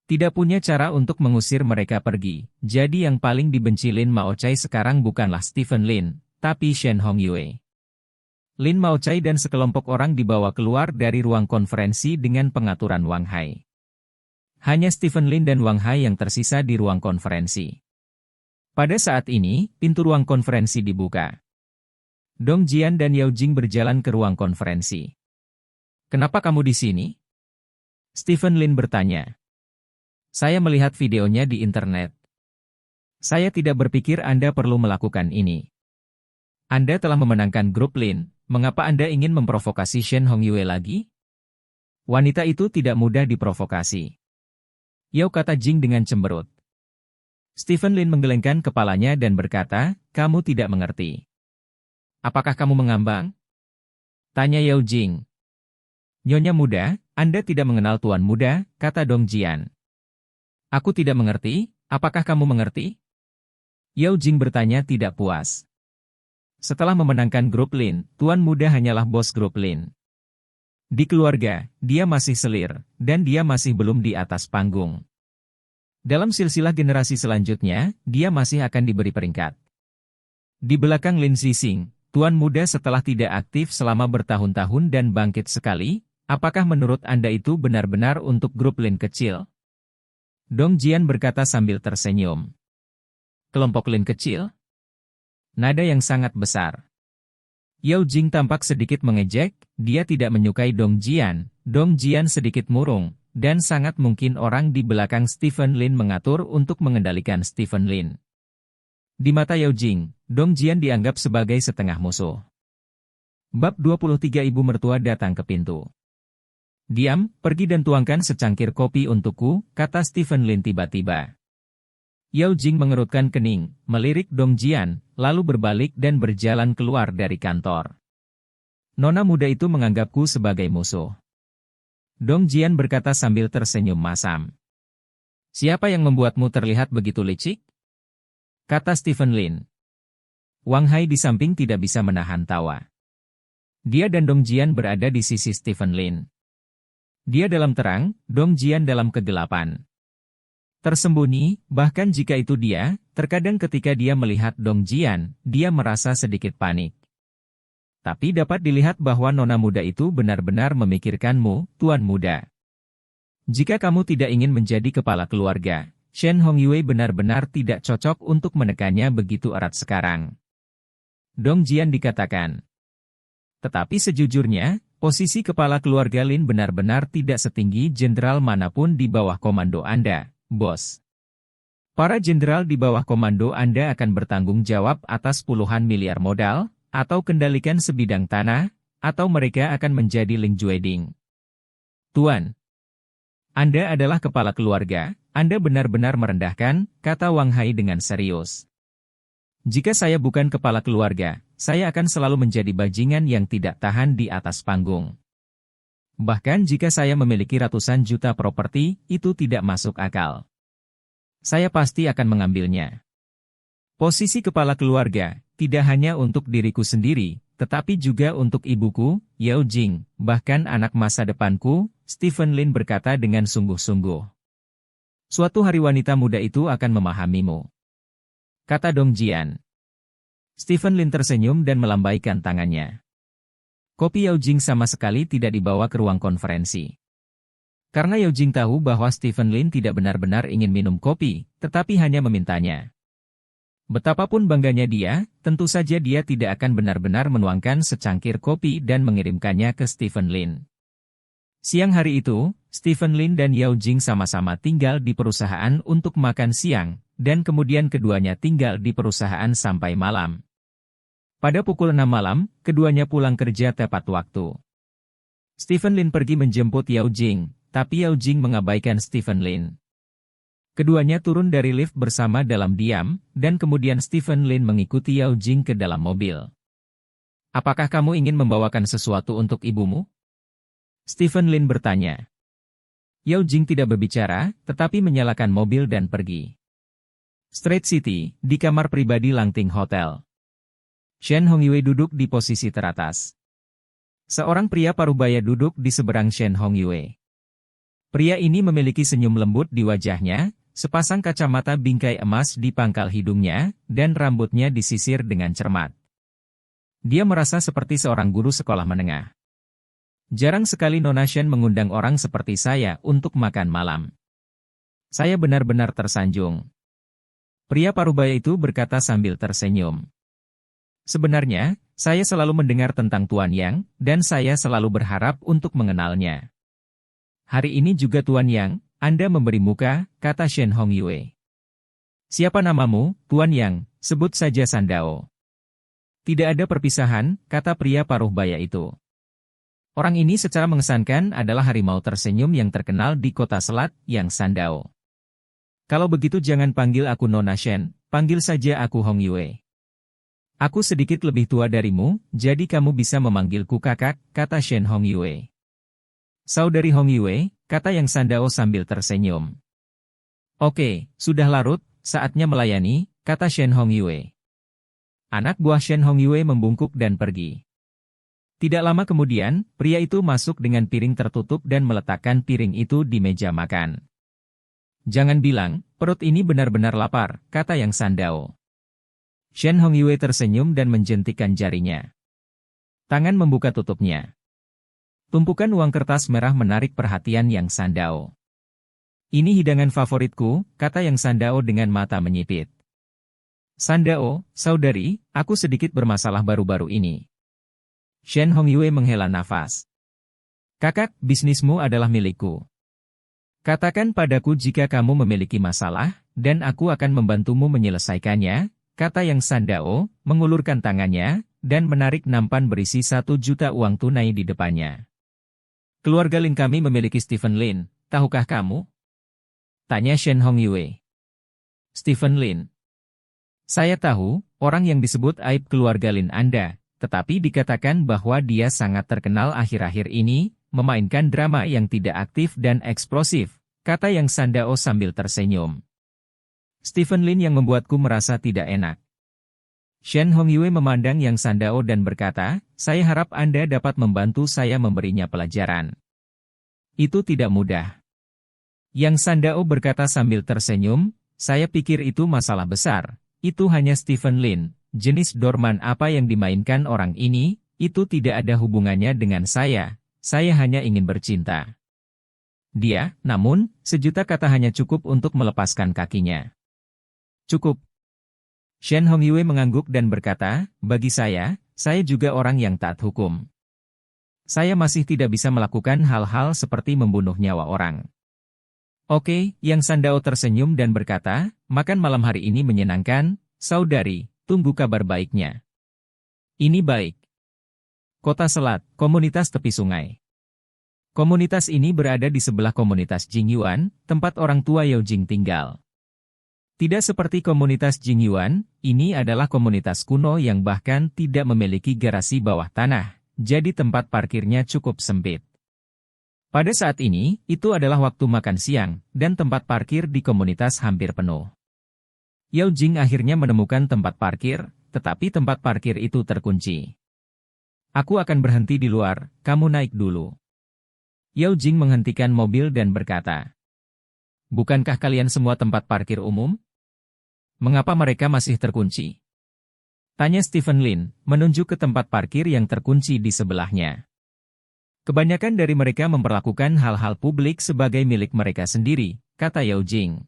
Tidak punya cara untuk mengusir mereka pergi, jadi yang paling dibenci Lin Maochai sekarang bukanlah Stephen Lin, tapi Shen Hongyue. Lin Maochai dan sekelompok orang dibawa keluar dari ruang konferensi dengan pengaturan Wang Hai. Hanya Stephen Lin dan Wang Hai yang tersisa di ruang konferensi. Pada saat ini, pintu ruang konferensi dibuka. Dong Jian dan Yao Jing berjalan ke ruang konferensi. Kenapa kamu di sini? Stephen Lin bertanya. Saya melihat videonya di internet. Saya tidak berpikir Anda perlu melakukan ini. Anda telah memenangkan grup Lin, mengapa Anda ingin memprovokasi Shen Hongyue lagi? Wanita itu tidak mudah diprovokasi. Yao, kata Jing dengan cemberut. Stephen Lin menggelengkan kepalanya dan berkata, kamu tidak mengerti. Apakah kamu mengambang? Tanya Yao Jing. Nyonya muda, Anda tidak mengenal tuan muda, kata Dong Jian. Aku tidak mengerti, apakah kamu mengerti? Yao Jing bertanya tidak puas. Setelah memenangkan grup Lin, tuan muda hanyalah bos grup Lin. Di keluarga, dia masih selir, dan dia masih belum di atas panggung. Dalam silsilah generasi selanjutnya, dia masih akan diberi peringkat. Di belakang Lin Zixing, tuan muda setelah tidak aktif selama bertahun-tahun dan bangkit sekali, apakah menurut Anda itu benar-benar untuk grup Lin kecil? Dong Jian berkata sambil tersenyum. Kelompok Lin kecil? Nada yang sangat besar. Yao Jing tampak sedikit mengejek, dia tidak menyukai Dong Jian. Dong Jian sedikit murung, dan sangat mungkin orang di belakang Stephen Lin mengatur untuk mengendalikan Stephen Lin. Di mata Yao Jing, Dong Jian dianggap sebagai setengah musuh. Bab 23. Ibu mertua datang ke pintu. Diam, pergi dan tuangkan secangkir kopi untukku, kata Stephen Lin tiba-tiba. Yao Jing mengerutkan kening, melirik Dong Jian, lalu berbalik dan berjalan keluar dari kantor. Nona muda itu menganggapku sebagai musuh. Dong Jian berkata sambil tersenyum masam. Siapa yang membuatmu terlihat begitu licik? Kata Stephen Lin. Wang Hai di samping tidak bisa menahan tawa. Dia dan Dong Jian berada di sisi Stephen Lin. Dia dalam terang, Dong Jian dalam kegelapan. Tersembunyi, bahkan jika itu dia, terkadang ketika dia melihat Dong Jian, dia merasa sedikit panik. Tapi dapat dilihat bahwa nona muda itu benar-benar memikirkanmu, tuan muda. Jika kamu tidak ingin menjadi kepala keluarga, Shen Hongyue benar-benar tidak cocok untuk menekannya begitu erat sekarang. Dong Jian dikatakan. Tetapi sejujurnya, posisi kepala keluarga Lin benar-benar tidak setinggi jenderal manapun di bawah komando Anda. Bos. Para jenderal di bawah komando Anda akan bertanggung jawab atas puluhan miliar modal, atau kendalikan sebidang tanah, atau mereka akan menjadi Ling Jueding. Tuan. Anda adalah kepala keluarga, Anda benar-benar merendahkan, kata Wang Hai dengan serius. Jika saya bukan kepala keluarga, saya akan selalu menjadi bajingan yang tidak tahan di atas panggung. Bahkan jika saya memiliki ratusan juta properti, itu tidak masuk akal. Saya pasti akan mengambilnya. Posisi kepala keluarga, tidak hanya untuk diriku sendiri, tetapi juga untuk ibuku, Yao Jing, bahkan anak masa depanku, Stephen Lin berkata dengan sungguh-sungguh. Suatu hari wanita muda itu akan memahamimu. Kata Dong Jian. Stephen Lin tersenyum dan melambaikan tangannya. Kopi Yao Jing sama sekali tidak dibawa ke ruang konferensi. Karena Yao Jing tahu bahwa Stephen Lin tidak benar-benar ingin minum kopi, tetapi hanya memintanya. Betapapun bangganya dia, tentu saja dia tidak akan benar-benar menuangkan secangkir kopi dan mengirimkannya ke Stephen Lin. Siang hari itu, Stephen Lin dan Yao Jing sama-sama tinggal di perusahaan untuk makan siang, dan kemudian keduanya tinggal di perusahaan sampai malam. Pada pukul 6 malam, keduanya pulang kerja tepat waktu. Stephen Lin pergi menjemput Yao Jing, tapi Yao Jing mengabaikan Stephen Lin. Keduanya turun dari lift bersama dalam diam, dan kemudian Stephen Lin mengikuti Yao Jing ke dalam mobil. Apakah kamu ingin membawakan sesuatu untuk ibumu? Stephen Lin bertanya. Yao Jing tidak berbicara, tetapi menyalakan mobil dan pergi. Straight City, di kamar pribadi Langting Hotel. Shen Hongyue duduk di posisi teratas. Seorang pria parubaya duduk di seberang Shen Hongyue. Pria ini memiliki senyum lembut di wajahnya, sepasang kacamata bingkai emas di pangkal hidungnya, dan rambutnya disisir dengan cermat. Dia merasa seperti seorang guru sekolah menengah. Jarang sekali Nona Shen mengundang orang seperti saya untuk makan malam. Saya benar-benar tersanjung. Pria parubaya itu berkata sambil tersenyum. Sebenarnya, saya selalu mendengar tentang Tuan Yang, dan saya selalu berharap untuk mengenalnya. Hari ini juga Tuan Yang, Anda memberi muka, kata Shen Hongyue. Siapa namamu, Tuan Yang? Sebut saja Sandao. Tidak ada perpisahan, kata pria paruh baya itu. Orang ini secara mengesankan adalah harimau tersenyum yang terkenal di kota selat, Yang Sandao. Kalau begitu jangan panggil aku Nona Shen, panggil saja aku Hong Yue. Aku sedikit lebih tua darimu, jadi kamu bisa memanggilku kakak, kata Shen Hong Yue. Saudari Hong Yue, kata Yang Sandao sambil tersenyum. Oke, sudah larut, saatnya melayani, kata Shen Hong Yue. Anak buah Shen Hong Yue membungkuk dan pergi. Tidak lama kemudian, pria itu masuk dengan piring tertutup dan meletakkan piring itu di meja makan. Jangan bilang, perut ini benar-benar lapar, kata Yang Sandao. Shen Hong Yue tersenyum dan menjentikkan jarinya. Tangan membuka tutupnya. Tumpukan uang kertas merah menarik perhatian Yang Sandao. Ini hidangan favoritku, kata Yang Sandao dengan mata menyipit. Sandao, saudari, aku sedikit bermasalah baru-baru ini. Shen Hong Yue menghela nafas. Kakak, bisnismu adalah milikku. Katakan padaku jika kamu memiliki masalah, dan aku akan membantumu menyelesaikannya, kata Yang Sandao, mengulurkan tangannya, dan menarik nampan berisi 1 juta uang tunai di depannya. Keluarga Lin kami memiliki Stephen Lin, tahukah kamu? Tanya Shen Hong Yue. Stephen Lin. Saya tahu, orang yang disebut aib keluarga Lin Anda, tetapi dikatakan bahwa dia sangat terkenal akhir-akhir ini, memainkan drama yang tidak aktif dan eksplosif, kata Yang Sandao sambil tersenyum. Stephen Lin yang membuatku merasa tidak enak. Shen Hong Yue memandang Yang Sandao dan berkata, saya harap Anda dapat membantu saya memberinya pelajaran. Itu tidak mudah. Yang Sandao berkata sambil tersenyum, saya pikir itu masalah besar. Itu hanya Stephen Lin, jenis dorman apa yang dimainkan orang ini, itu tidak ada hubungannya dengan saya hanya ingin bercinta. Dia, namun, 1 juta kata hanya cukup untuk melepaskan kakinya. Cukup. Shen Hong Yue mengangguk dan berkata, bagi saya juga orang yang taat hukum. Saya masih tidak bisa melakukan hal-hal seperti membunuh nyawa orang. Oke, Yang Sandao tersenyum dan berkata, makan malam hari ini menyenangkan, saudari, tunggu kabar baiknya. Ini baik. Kota Selat, komunitas tepi sungai. Komunitas ini berada di sebelah komunitas Jingyuan, tempat orang tua Yao Jing tinggal. Tidak seperti komunitas Jingyuan, ini adalah komunitas kuno yang bahkan tidak memiliki garasi bawah tanah, jadi tempat parkirnya cukup sempit. Pada saat ini, itu adalah waktu makan siang, dan tempat parkir di komunitas hampir penuh. Yao Jing akhirnya menemukan tempat parkir, tetapi tempat parkir itu terkunci. Aku akan berhenti di luar, kamu naik dulu. Yao Jing menghentikan mobil dan berkata, bukankah kalian semua tempat parkir umum? Mengapa mereka masih terkunci? Tanya Stephen Lin, menunjuk ke tempat parkir yang terkunci di sebelahnya. Kebanyakan dari mereka memperlakukan hal-hal publik sebagai milik mereka sendiri, kata Yao Jing.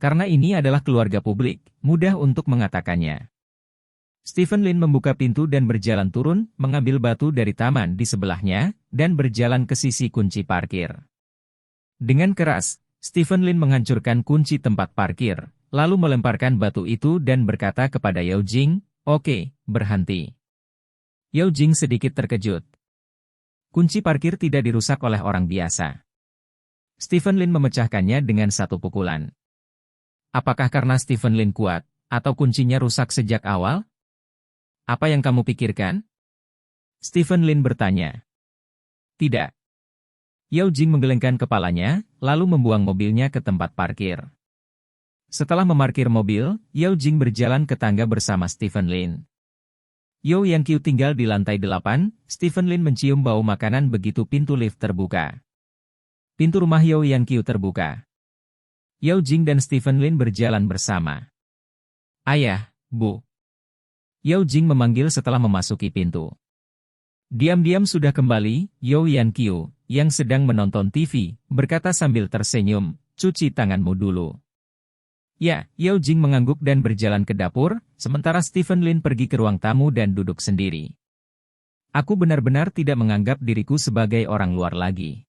Karena ini adalah keluarga publik, mudah untuk mengatakannya. Stephen Lin membuka pintu dan berjalan turun, mengambil batu dari taman di sebelahnya, dan berjalan ke sisi kunci parkir. Dengan keras, Stephen Lin menghancurkan kunci tempat parkir, lalu melemparkan batu itu dan berkata kepada Yao Jing, oke, berhenti. Yao Jing sedikit terkejut. Kunci parkir tidak dirusak oleh orang biasa. Stephen Lin memecahkannya dengan 1 pukulan. Apakah karena Stephen Lin kuat, atau kuncinya rusak sejak awal? Apa yang kamu pikirkan? Stephen Lin bertanya. Tidak. Yao Jing menggelengkan kepalanya, lalu membuang mobilnya ke tempat parkir. Setelah memarkir mobil, Yao Jing berjalan ke tangga bersama Stephen Lin. Yao Yanqiu tinggal di lantai 8, Stephen Lin mencium bau makanan begitu pintu lift terbuka. Pintu rumah Yao Yanqiu terbuka. Yao Jing dan Stephen Lin berjalan bersama. Ayah, Bu. Yao Jing memanggil setelah memasuki pintu. Diam-diam sudah kembali, Yao Yanqiu, yang sedang menonton TV, berkata sambil tersenyum, cuci tanganmu dulu. Ya, Yao Jing mengangguk dan berjalan ke dapur, sementara Stephen Lin pergi ke ruang tamu dan duduk sendiri. Aku benar-benar tidak menganggap diriku sebagai orang luar lagi.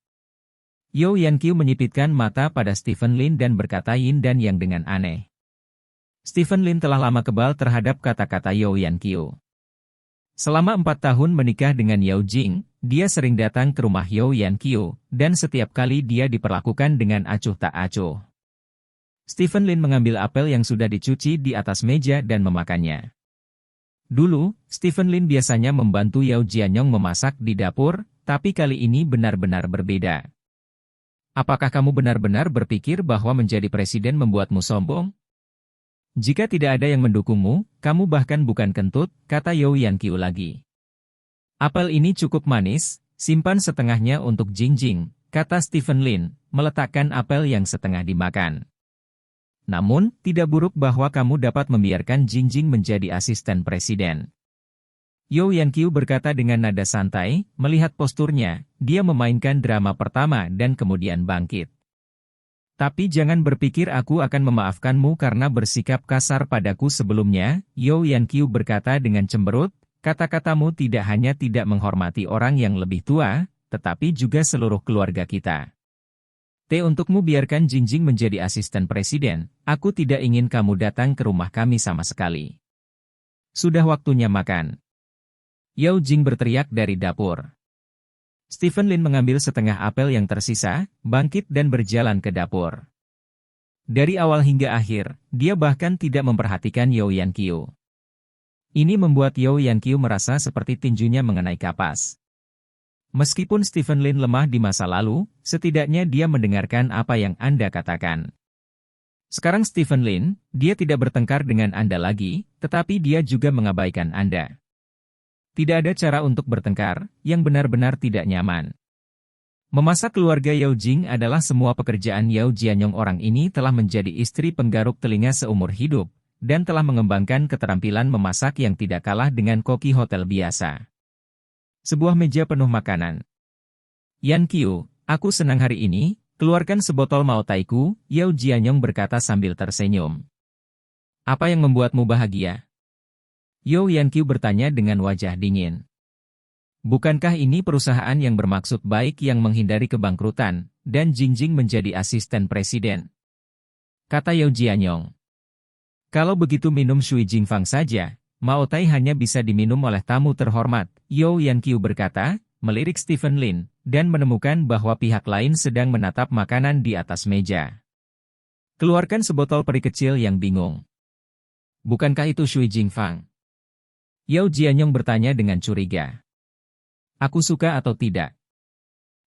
Yao Yanqiu menyipitkan mata pada Stephen Lin dan berkata yin dan yang dengan aneh. Stephen Lin telah lama kebal terhadap kata-kata Yao Yankyu. Selama 4 tahun menikah dengan Yao Jing, dia sering datang ke rumah Yao Yankyu, dan setiap kali dia diperlakukan dengan acuh tak acuh. Stephen Lin mengambil apel yang sudah dicuci di atas meja dan memakannya. Dulu, Stephen Lin biasanya membantu Yao Jianyong memasak di dapur, tapi kali ini benar-benar berbeda. Apakah kamu benar-benar berpikir bahwa menjadi presiden membuatmu sombong? Jika tidak ada yang mendukungmu, kamu bahkan bukan kentut, kata Yao Yankyu lagi. Apel ini cukup manis, simpan setengahnya untuk Jingjing, kata Stephen Lin, meletakkan apel yang setengah dimakan. Namun, tidak buruk bahwa kamu dapat membiarkan Jingjing menjadi asisten presiden. Yao Yankyu berkata dengan nada santai, melihat posturnya, dia memainkan drama pertama dan kemudian bangkit. Tapi jangan berpikir aku akan memaafkanmu karena bersikap kasar padaku sebelumnya, Yao Yankyu berkata dengan cemberut, kata-katamu tidak hanya tidak menghormati orang yang lebih tua, tetapi juga seluruh keluarga kita. Untukmu biarkan Jingjing menjadi asisten presiden, aku tidak ingin kamu datang ke rumah kami sama sekali. Sudah waktunya makan. Yao Jing berteriak dari dapur. Stephen Lin mengambil setengah apel yang tersisa, bangkit dan berjalan ke dapur. Dari awal hingga akhir, dia bahkan tidak memperhatikan Yao Yankyu. Ini membuat Yao Yankyu merasa seperti tinjunya mengenai kapas. Meskipun Stephen Lin lemah di masa lalu, setidaknya dia mendengarkan apa yang Anda katakan. Sekarang Stephen Lin, dia tidak bertengkar dengan Anda lagi, tetapi dia juga mengabaikan Anda. Tidak ada cara untuk bertengkar, yang benar-benar tidak nyaman. Memasak keluarga Yao Jing adalah semua pekerjaan Yao Jianyong. Orang ini telah menjadi istri penggaruk telinga seumur hidup, dan telah mengembangkan keterampilan memasak yang tidak kalah dengan koki hotel biasa. Sebuah meja penuh makanan. Yankyu, aku senang hari ini, keluarkan sebotol maotaiku, Yao Jianyong berkata sambil tersenyum. Apa yang membuatmu bahagia? Yao Yankyu bertanya dengan wajah dingin. Bukankah ini perusahaan yang bermaksud baik yang menghindari kebangkrutan, dan Jingjing menjadi asisten presiden? Kata Yao Jianyong. Kalau begitu minum Shui Jingfang saja, maotai hanya bisa diminum oleh tamu terhormat, Yao Yankyu berkata, melirik Stephen Lin, dan menemukan bahwa pihak lain sedang menatap makanan di atas meja. Keluarkan sebotol peri kecil yang bingung. Bukankah itu Shui Jingfang? Yao Jianyong bertanya dengan curiga. Aku suka atau tidak?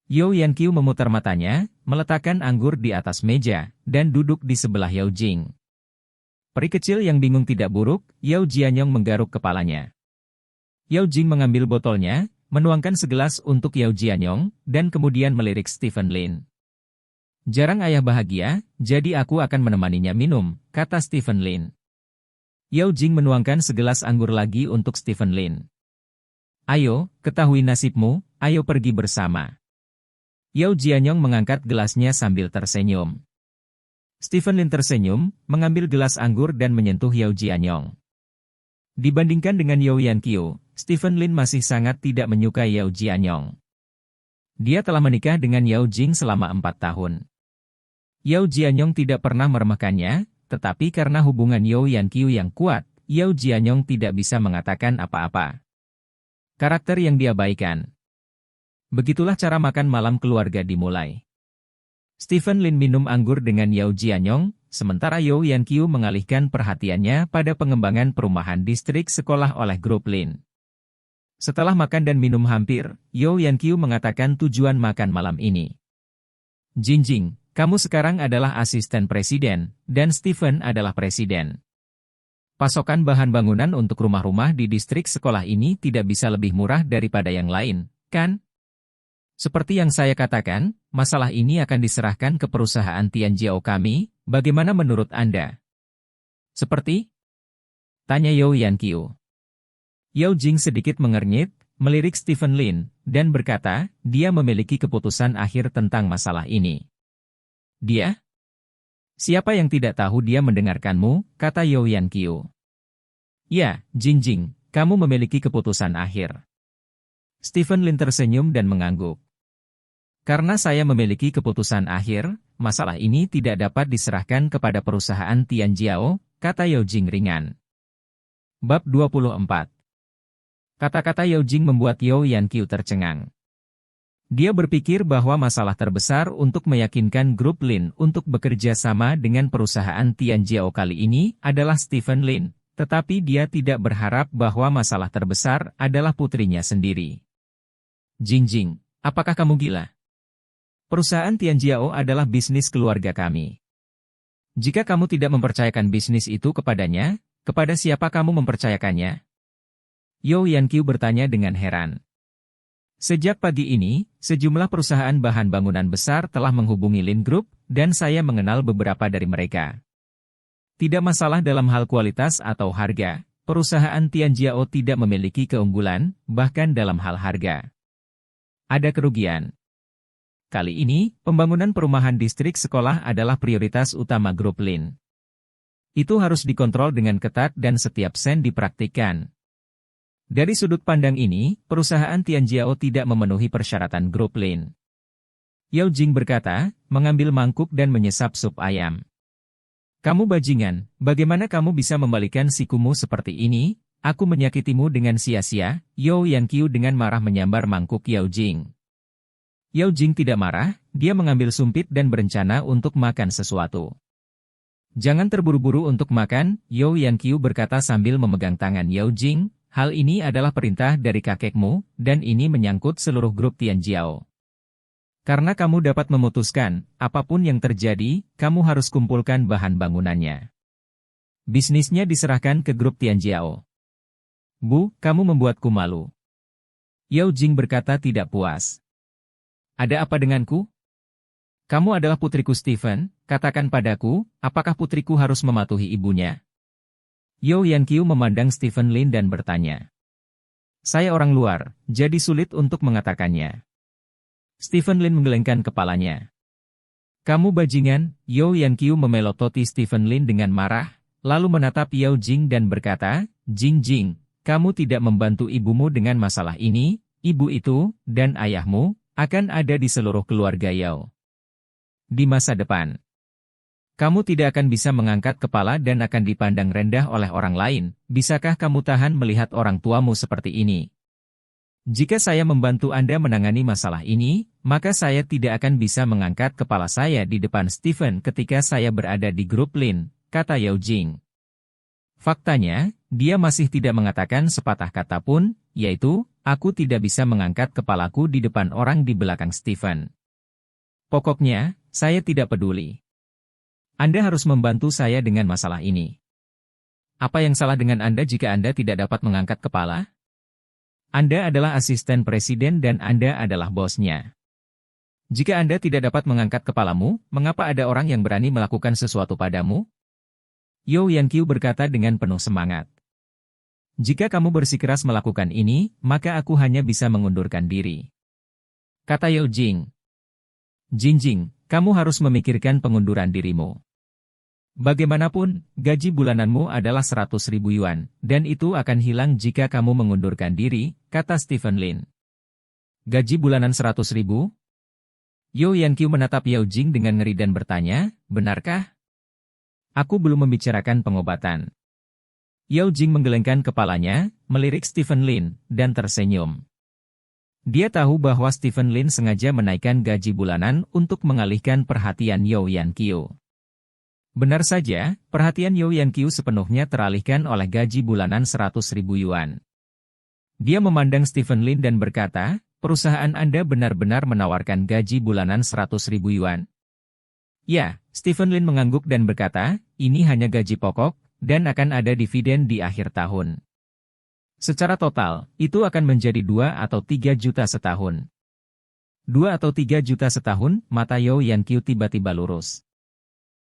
Yao Yankyu memutar matanya, meletakkan anggur di atas meja, dan duduk di sebelah Yao Jing. Peri kecil yang bingung tidak buruk, Yao Jianyong menggaruk kepalanya. Yao Jing mengambil botolnya, menuangkan segelas untuk Yao Jianyong, dan kemudian melirik Stephen Lin. Jarang ayah bahagia, jadi aku akan menemaninya minum, kata Stephen Lin. Yao Jing menuangkan segelas anggur lagi untuk Stephen Lin. Ayo, ketahui nasibmu, ayo pergi bersama. Yao Jianyong mengangkat gelasnya sambil tersenyum. Stephen Lin tersenyum, mengambil gelas anggur dan menyentuh Yao Jianyong. Dibandingkan dengan Yao Yankyu, Stephen Lin masih sangat tidak menyukai Yao Jianyong. Dia telah menikah dengan Yao Jing selama 4 tahun. Yao Jianyong tidak pernah meremehkannya, tetapi karena hubungan Yao Yankyu yang kuat, Yao Jianyong tidak bisa mengatakan apa-apa. Karakter yang diabaikan. Begitulah cara makan malam keluarga dimulai. Stephen Lin minum anggur dengan Yao Jianyong, sementara Yao Yankyu mengalihkan perhatiannya pada pengembangan perumahan distrik sekolah oleh grup Lin. Setelah makan dan minum hampir, Yao Yankyu mengatakan tujuan makan malam ini. Jingjing, kamu sekarang adalah asisten presiden, dan Stephen adalah presiden. Pasokan bahan bangunan untuk rumah-rumah di distrik sekolah ini tidak bisa lebih murah daripada yang lain, kan? Seperti yang saya katakan, masalah ini akan diserahkan ke perusahaan Tianjiao kami, bagaimana menurut Anda? Seperti? Tanya Yao Yankyu. Yao Jing sedikit mengernyit, melirik Stephen Lin, dan berkata, dia memiliki keputusan akhir tentang masalah ini. Dia? Siapa yang tidak tahu dia mendengarkanmu, kata Yao Yankyu. Ya, Jingjing, kamu memiliki keputusan akhir. Stephen Lin tersenyum dan mengangguk. Karena saya memiliki keputusan akhir, masalah ini tidak dapat diserahkan kepada perusahaan Tianjiao, kata Yao Jing ringan. Bab 24. Kata-kata Yao Jing membuat Yao Yanqiu tercengang. Dia berpikir bahwa masalah terbesar untuk meyakinkan grup Lin untuk bekerja sama dengan perusahaan Tianjiao kali ini adalah Stephen Lin, tetapi dia tidak berharap bahwa masalah terbesar adalah putrinya sendiri. Jing, apakah kamu gila? Perusahaan Tianjiao adalah bisnis keluarga kami. Jika kamu tidak mempercayakan bisnis itu kepadanya, kepada siapa kamu mempercayakannya? Yao Yanqiu bertanya dengan heran. Sejak pagi ini, sejumlah perusahaan bahan bangunan besar telah menghubungi Lin Group, dan saya mengenal beberapa dari mereka. Tidak masalah dalam hal kualitas atau harga, perusahaan Tianjiao tidak memiliki keunggulan, bahkan dalam hal harga. Ada kerugian. Kali ini, pembangunan perumahan distrik sekolah adalah prioritas utama grup Lin. Itu harus dikontrol dengan ketat dan setiap sen dipraktikkan. Dari sudut pandang ini, perusahaan Tianjiao tidak memenuhi persyaratan grup Lin. Yao Jing berkata, mengambil mangkuk dan menyesap sup ayam. Kamu bajingan, bagaimana kamu bisa membalikan sikumu seperti ini? Aku menyakitimu dengan sia-sia. Yao Yanqiu dengan marah menyambar mangkuk Yao Jing. Yao Jing tidak marah, dia mengambil sumpit dan berencana untuk makan sesuatu. Jangan terburu-buru untuk makan, Yao Yanqiu berkata sambil memegang tangan Yao Jing. Hal ini adalah perintah dari kakekmu, dan ini menyangkut seluruh grup Tianjiao. Karena kamu dapat memutuskan, apapun yang terjadi, kamu harus kumpulkan bahan bangunannya. Bisnisnya diserahkan ke grup Tianjiao. Bu, kamu membuatku malu. Yao Jing berkata tidak puas. Ada apa denganku? Kamu adalah putriku Stephen, katakan padaku, apakah putriku harus mematuhi ibunya? Yao Yanqiu memandang Stephen Lin dan bertanya. Saya orang luar, jadi sulit untuk mengatakannya. Stephen Lin menggelengkan kepalanya. Kamu bajingan, Yao Yanqiu memelototi Stephen Lin dengan marah, lalu menatap Yao Jing dan berkata, Jing, kamu tidak membantu ibumu dengan masalah ini, ibu itu, dan ayahmu, akan ada di seluruh keluarga Yao. Di masa depan. Kamu tidak akan bisa mengangkat kepala dan akan dipandang rendah oleh orang lain. Bisakah kamu tahan melihat orang tuamu seperti ini? Jika saya membantu Anda menangani masalah ini, maka saya tidak akan bisa mengangkat kepala saya di depan Stephen ketika saya berada di grup Lin, kata Yao Jing. Faktanya, dia masih tidak mengatakan sepatah kata pun, yaitu, aku tidak bisa mengangkat kepalaku di depan orang di belakang Stephen. Pokoknya, saya tidak peduli. Anda harus membantu saya dengan masalah ini. Apa yang salah dengan Anda jika Anda tidak dapat mengangkat kepala? Anda adalah asisten presiden dan Anda adalah bosnya. Jika Anda tidak dapat mengangkat kepalamu, mengapa ada orang yang berani melakukan sesuatu padamu? Yao Yanqiu berkata dengan penuh semangat. Jika kamu bersikeras melakukan ini, maka aku hanya bisa mengundurkan diri. Kata Yao Jing. Jing, kamu harus memikirkan pengunduran dirimu. Bagaimanapun, gaji bulananmu adalah 100.000 yuan, dan itu akan hilang jika kamu mengundurkan diri, kata Stephen Lin. Gaji bulanan 100.000? Yao Yanqiu menatap Yao Jing dengan ngeri dan bertanya, benarkah? Aku belum membicarakan pengobatan. Yao Jing menggelengkan kepalanya, melirik Stephen Lin, dan tersenyum. Dia tahu bahwa Stephen Lin sengaja menaikkan gaji bulanan untuk mengalihkan perhatian Yao Yanqiu. Benar saja, perhatian Yao Yanqiu sepenuhnya teralihkan oleh gaji bulanan 100.000 yuan. Dia memandang Stephen Lin dan berkata, perusahaan Anda benar-benar menawarkan gaji bulanan 100.000 yuan. Ya, Stephen Lin mengangguk dan berkata, ini hanya gaji pokok, dan akan ada dividen di akhir tahun. Secara total, itu akan menjadi 2 atau 3 juta setahun. 2 atau 3 juta setahun, mata Yao Yanqiu tiba-tiba lurus.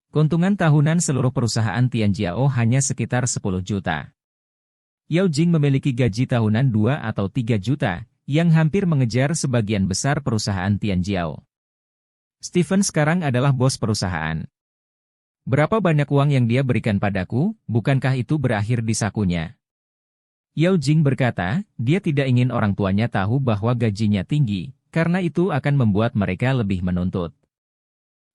Keuntungan tahunan seluruh perusahaan Tianjiao hanya sekitar 10 juta. Yao Jing memiliki gaji tahunan 2 atau 3 juta, yang hampir mengejar sebagian besar perusahaan Tianjiao. Stephen sekarang adalah bos perusahaan. Berapa banyak uang yang dia berikan padaku, bukankah itu berakhir di sakunya? Yao Jing berkata, dia tidak ingin orang tuanya tahu bahwa gajinya tinggi, karena itu akan membuat mereka lebih menuntut.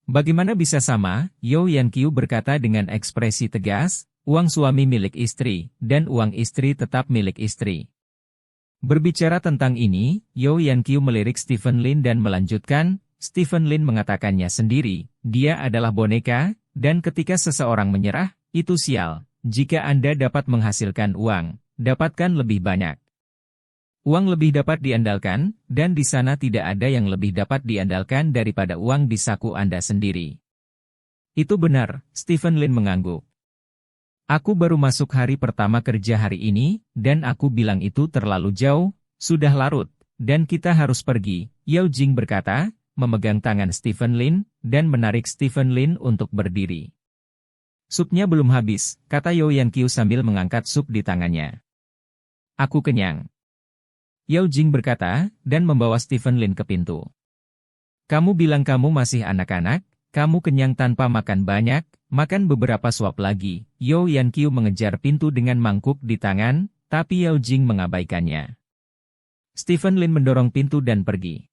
Bagaimana bisa sama? Yao Yanqiu berkata dengan ekspresi tegas, Uang suami milik istri, dan uang istri tetap milik istri. Berbicara tentang ini, Yeo Yankyu melirik Stephen Lin dan melanjutkan, Stephen Lin mengatakannya sendiri, dia adalah boneka, dan ketika seseorang menyerah, itu sial. Jika Anda dapat menghasilkan uang, dapatkan lebih banyak. Uang lebih dapat diandalkan, dan di sana tidak ada yang lebih dapat diandalkan daripada uang di saku Anda sendiri. Itu benar, Stephen Lin mengangguk. Aku baru masuk hari pertama kerja hari ini, dan aku bilang itu terlalu jauh, sudah larut, dan kita harus pergi, Yao Jing berkata, memegang tangan Stephen Lin, dan menarik Stephen Lin untuk berdiri. Supnya belum habis, kata Yeo Yankyu sambil mengangkat sup di tangannya. Aku kenyang. Yao Jing berkata, dan membawa Stephen Lin ke pintu. Kamu bilang kamu masih anak-anak, kamu kenyang tanpa makan banyak, makan beberapa suap lagi. Yeo Yankyu mengejar pintu dengan mangkuk di tangan, tapi Yao Jing mengabaikannya. Stephen Lin mendorong pintu dan pergi.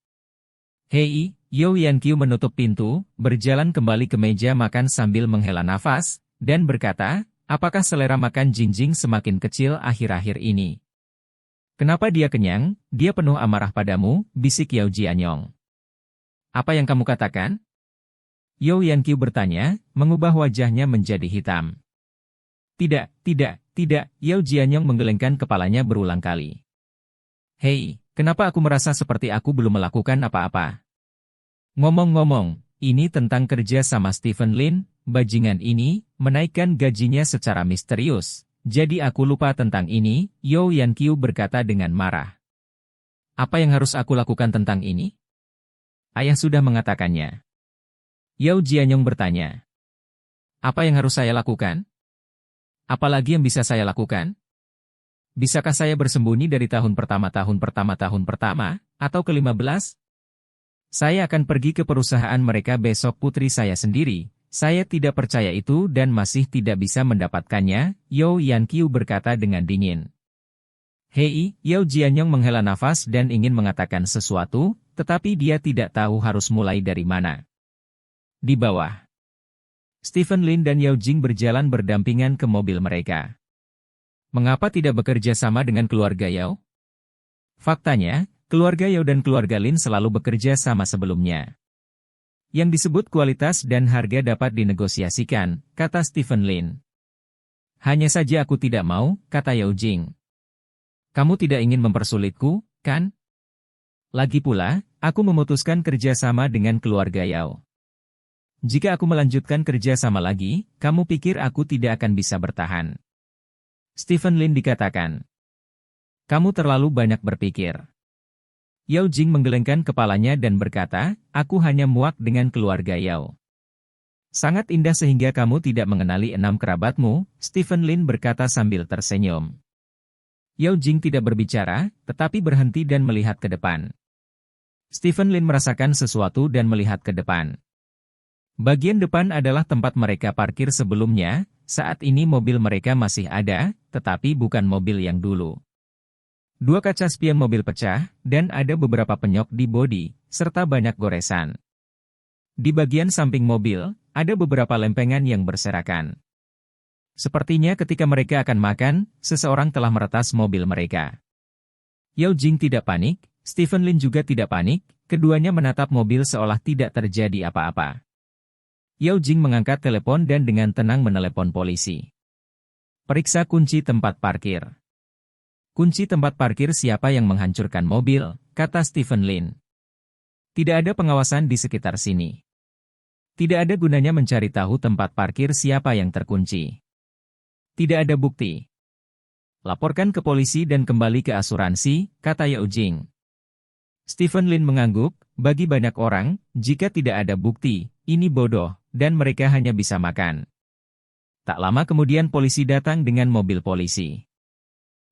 Hei, Yeo Yankyu menutup pintu, berjalan kembali ke meja makan sambil menghela nafas, dan berkata, apakah selera makan Jingjing semakin kecil akhir-akhir ini? Kenapa dia kenyang? Dia penuh amarah padamu, bisik Yao Jianyong. Apa yang kamu katakan? Yeo Yankyu bertanya, mengubah wajahnya menjadi hitam. Tidak, Yao Jianyong menggelengkan kepalanya berulang kali. Hei, kenapa aku merasa seperti aku belum melakukan apa-apa? Ngomong-ngomong, ini tentang kerja sama Stephen Lin, bajingan ini, menaikkan gajinya secara misterius. Jadi aku lupa tentang ini, Yeo Yankyu berkata dengan marah. Apa yang harus aku lakukan tentang ini? Ayah sudah mengatakannya. Yao Jianyong bertanya. Apa yang harus saya lakukan? Apalagi yang bisa saya lakukan? Bisakah saya bersembunyi dari tahun pertama, atau ke-15? Saya akan pergi ke perusahaan mereka besok putri saya sendiri. Saya tidak percaya itu dan masih tidak bisa mendapatkannya, Yeo Yankyu berkata dengan dingin. Hei, Yao Jianyong menghela nafas dan ingin mengatakan sesuatu, tetapi dia tidak tahu harus mulai dari mana. Di bawah. Stephen Lin dan Yao Jing berjalan berdampingan ke mobil mereka. Mengapa tidak bekerja sama dengan keluarga Yao? Faktanya, keluarga Yao dan keluarga Lin selalu bekerja sama sebelumnya. Yang disebut kualitas dan harga dapat dinegosiasikan, kata Stephen Lin. Hanya saja aku tidak mau, kata Yao Jing. Kamu tidak ingin mempersulitku, kan? Lagi pula, aku memutuskan kerja sama dengan keluarga Yao. Jika aku melanjutkan kerja sama lagi, kamu pikir aku tidak akan bisa bertahan? Stephen Lin dikatakan. Kamu terlalu banyak berpikir. Yao Jing menggelengkan kepalanya dan berkata, aku hanya muak dengan keluarga Yao. Sangat indah sehingga kamu tidak mengenali 6 kerabatmu, Stephen Lin berkata sambil tersenyum. Yao Jing tidak berbicara, tetapi berhenti dan melihat ke depan. Stephen Lin merasakan sesuatu dan melihat ke depan. Bagian depan adalah tempat mereka parkir sebelumnya, saat ini mobil mereka masih ada, tetapi bukan mobil yang dulu. 2 kaca spion mobil pecah, dan ada beberapa penyok di bodi, serta banyak goresan. Di bagian samping mobil, ada beberapa lempengan yang berserakan. Sepertinya ketika mereka akan makan, seseorang telah meretas mobil mereka. Yao Jing tidak panik, Stephen Lin juga tidak panik, keduanya menatap mobil seolah tidak terjadi apa-apa. Yao Jing mengangkat telepon dan dengan tenang menelepon polisi. Periksa kunci tempat parkir. Kunci tempat parkir siapa yang menghancurkan mobil, kata Stephen Lin. Tidak ada pengawasan di sekitar sini. Tidak ada gunanya mencari tahu tempat parkir siapa yang terkunci. Tidak ada bukti. Laporkan ke polisi dan kembali ke asuransi, kata Yao Jing. Stephen Lin mengangguk, bagi banyak orang, jika tidak ada bukti, ini bodoh, dan mereka hanya bisa makan. Tak lama kemudian polisi datang dengan mobil polisi.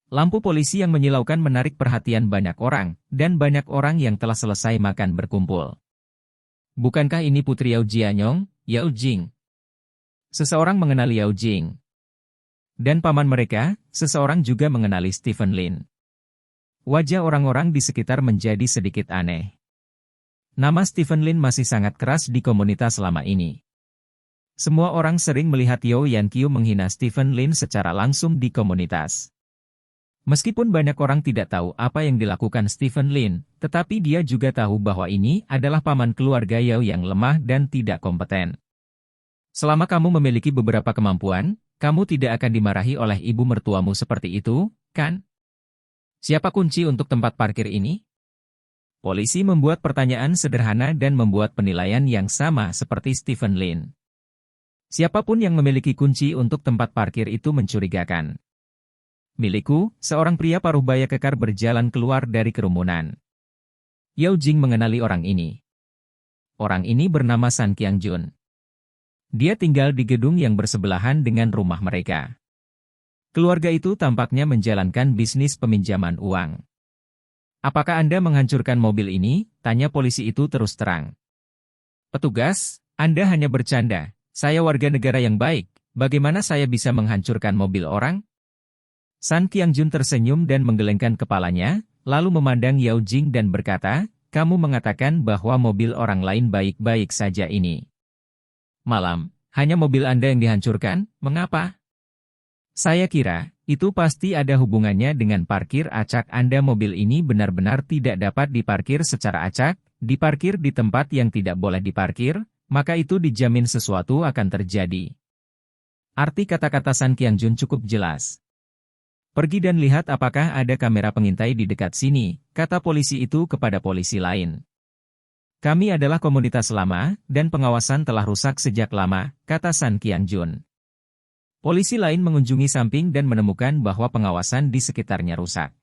Lampu polisi yang menyilaukan menarik perhatian banyak orang, dan banyak orang yang telah selesai makan berkumpul. Bukankah ini putri Yao Jianyong, Yao Jing? Seseorang mengenali Yao Jing. Dan paman mereka, seseorang juga mengenali Stephen Lin. Wajah orang-orang di sekitar menjadi sedikit aneh. Nama Stephen Lin masih sangat keras di komunitas selama ini. Semua orang sering melihat Yao Yanqiu menghina Stephen Lin secara langsung di komunitas. Meskipun banyak orang tidak tahu apa yang dilakukan Stephen Lin, tetapi dia juga tahu bahwa ini adalah paman keluarga Yao yang lemah dan tidak kompeten. Selama kamu memiliki beberapa kemampuan, kamu tidak akan dimarahi oleh ibu mertuamu seperti itu, kan? Siapa kunci untuk tempat parkir ini? Polisi membuat pertanyaan sederhana dan membuat penilaian yang sama seperti Stephen Lin. Siapapun yang memiliki kunci untuk tempat parkir itu mencurigakan. Milikku, seorang pria paruh baya kekar berjalan keluar dari kerumunan. Yao Jing mengenali orang ini. Orang ini bernama Sun Qiangjun. Dia tinggal di gedung yang bersebelahan dengan rumah mereka. Keluarga itu tampaknya menjalankan bisnis peminjaman uang. Apakah Anda menghancurkan mobil ini? Tanya polisi itu terus terang. Petugas, Anda hanya bercanda. Saya warga negara yang baik, bagaimana saya bisa menghancurkan mobil orang? Sun Qiangjun tersenyum dan menggelengkan kepalanya, lalu memandang Yao Jing dan berkata, kamu mengatakan bahwa mobil orang lain baik-baik saja ini. Malam, hanya mobil Anda yang dihancurkan, mengapa? Saya kira, itu pasti ada hubungannya dengan parkir acak Anda. Mobil ini benar-benar tidak dapat diparkir secara acak, diparkir di tempat yang tidak boleh diparkir, maka itu dijamin sesuatu akan terjadi. Arti kata-kata Sun Qiangjun cukup jelas. Pergi dan lihat apakah ada kamera pengintai di dekat sini, kata polisi itu kepada polisi lain. Kami adalah komunitas lama, dan pengawasan telah rusak sejak lama, kata Sun Qiangjun. Polisi lain mengunjungi samping dan menemukan bahwa pengawasan di sekitarnya rusak.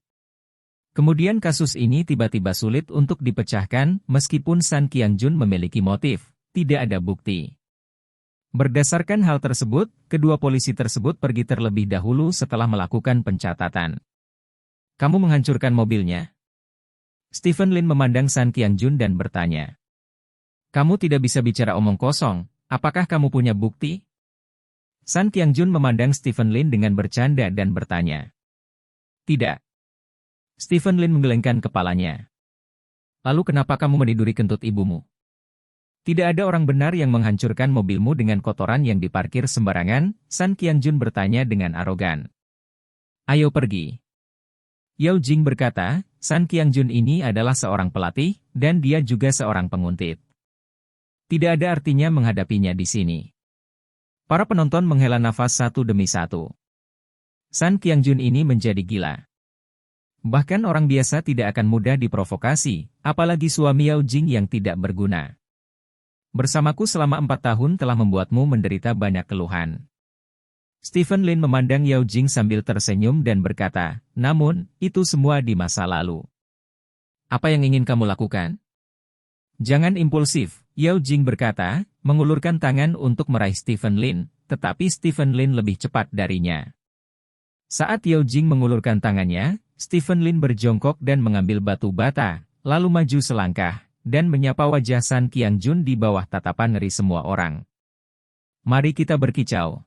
Kemudian kasus ini tiba-tiba sulit untuk dipecahkan, meskipun Sun Qiangjun memiliki motif. Tidak ada bukti. Berdasarkan hal tersebut, kedua polisi tersebut pergi terlebih dahulu setelah melakukan pencatatan. Kamu menghancurkan mobilnya? Stephen Lin memandang Sun Qiangjun dan bertanya. Kamu tidak bisa bicara omong kosong, apakah kamu punya bukti? Sun Qiangjun memandang Stephen Lin dengan bercanda dan bertanya. Tidak. Stephen Lin menggelengkan kepalanya. Lalu kenapa kamu meniduri kentut ibumu? Tidak ada orang benar yang menghancurkan mobilmu dengan kotoran yang diparkir sembarangan, Sun Qiangjun bertanya dengan arogan. Ayo pergi. Yao Jing berkata, Sun Qiangjun ini adalah seorang pelatih, dan dia juga seorang penguntit. Tidak ada artinya menghadapinya di sini. Para penonton menghela nafas satu demi satu. Sun Qiangjun ini menjadi gila. Bahkan orang biasa tidak akan mudah diprovokasi, apalagi suami Yao Jing yang tidak berguna. Bersamaku selama 4 tahun telah membuatmu menderita banyak keluhan. Stephen Lin memandang Yao Jing sambil tersenyum dan berkata, namun, itu semua di masa lalu. Apa yang ingin kamu lakukan? Jangan impulsif, Yao Jing berkata, mengulurkan tangan untuk meraih Stephen Lin, tetapi Stephen Lin lebih cepat darinya. Saat Yao Jing mengulurkan tangannya, Stephen Lin berjongkok dan mengambil batu bata, lalu maju selangkah, dan menyapa wajah Sun Qiangjun di bawah tatapan ngeri semua orang. Mari kita berkicau.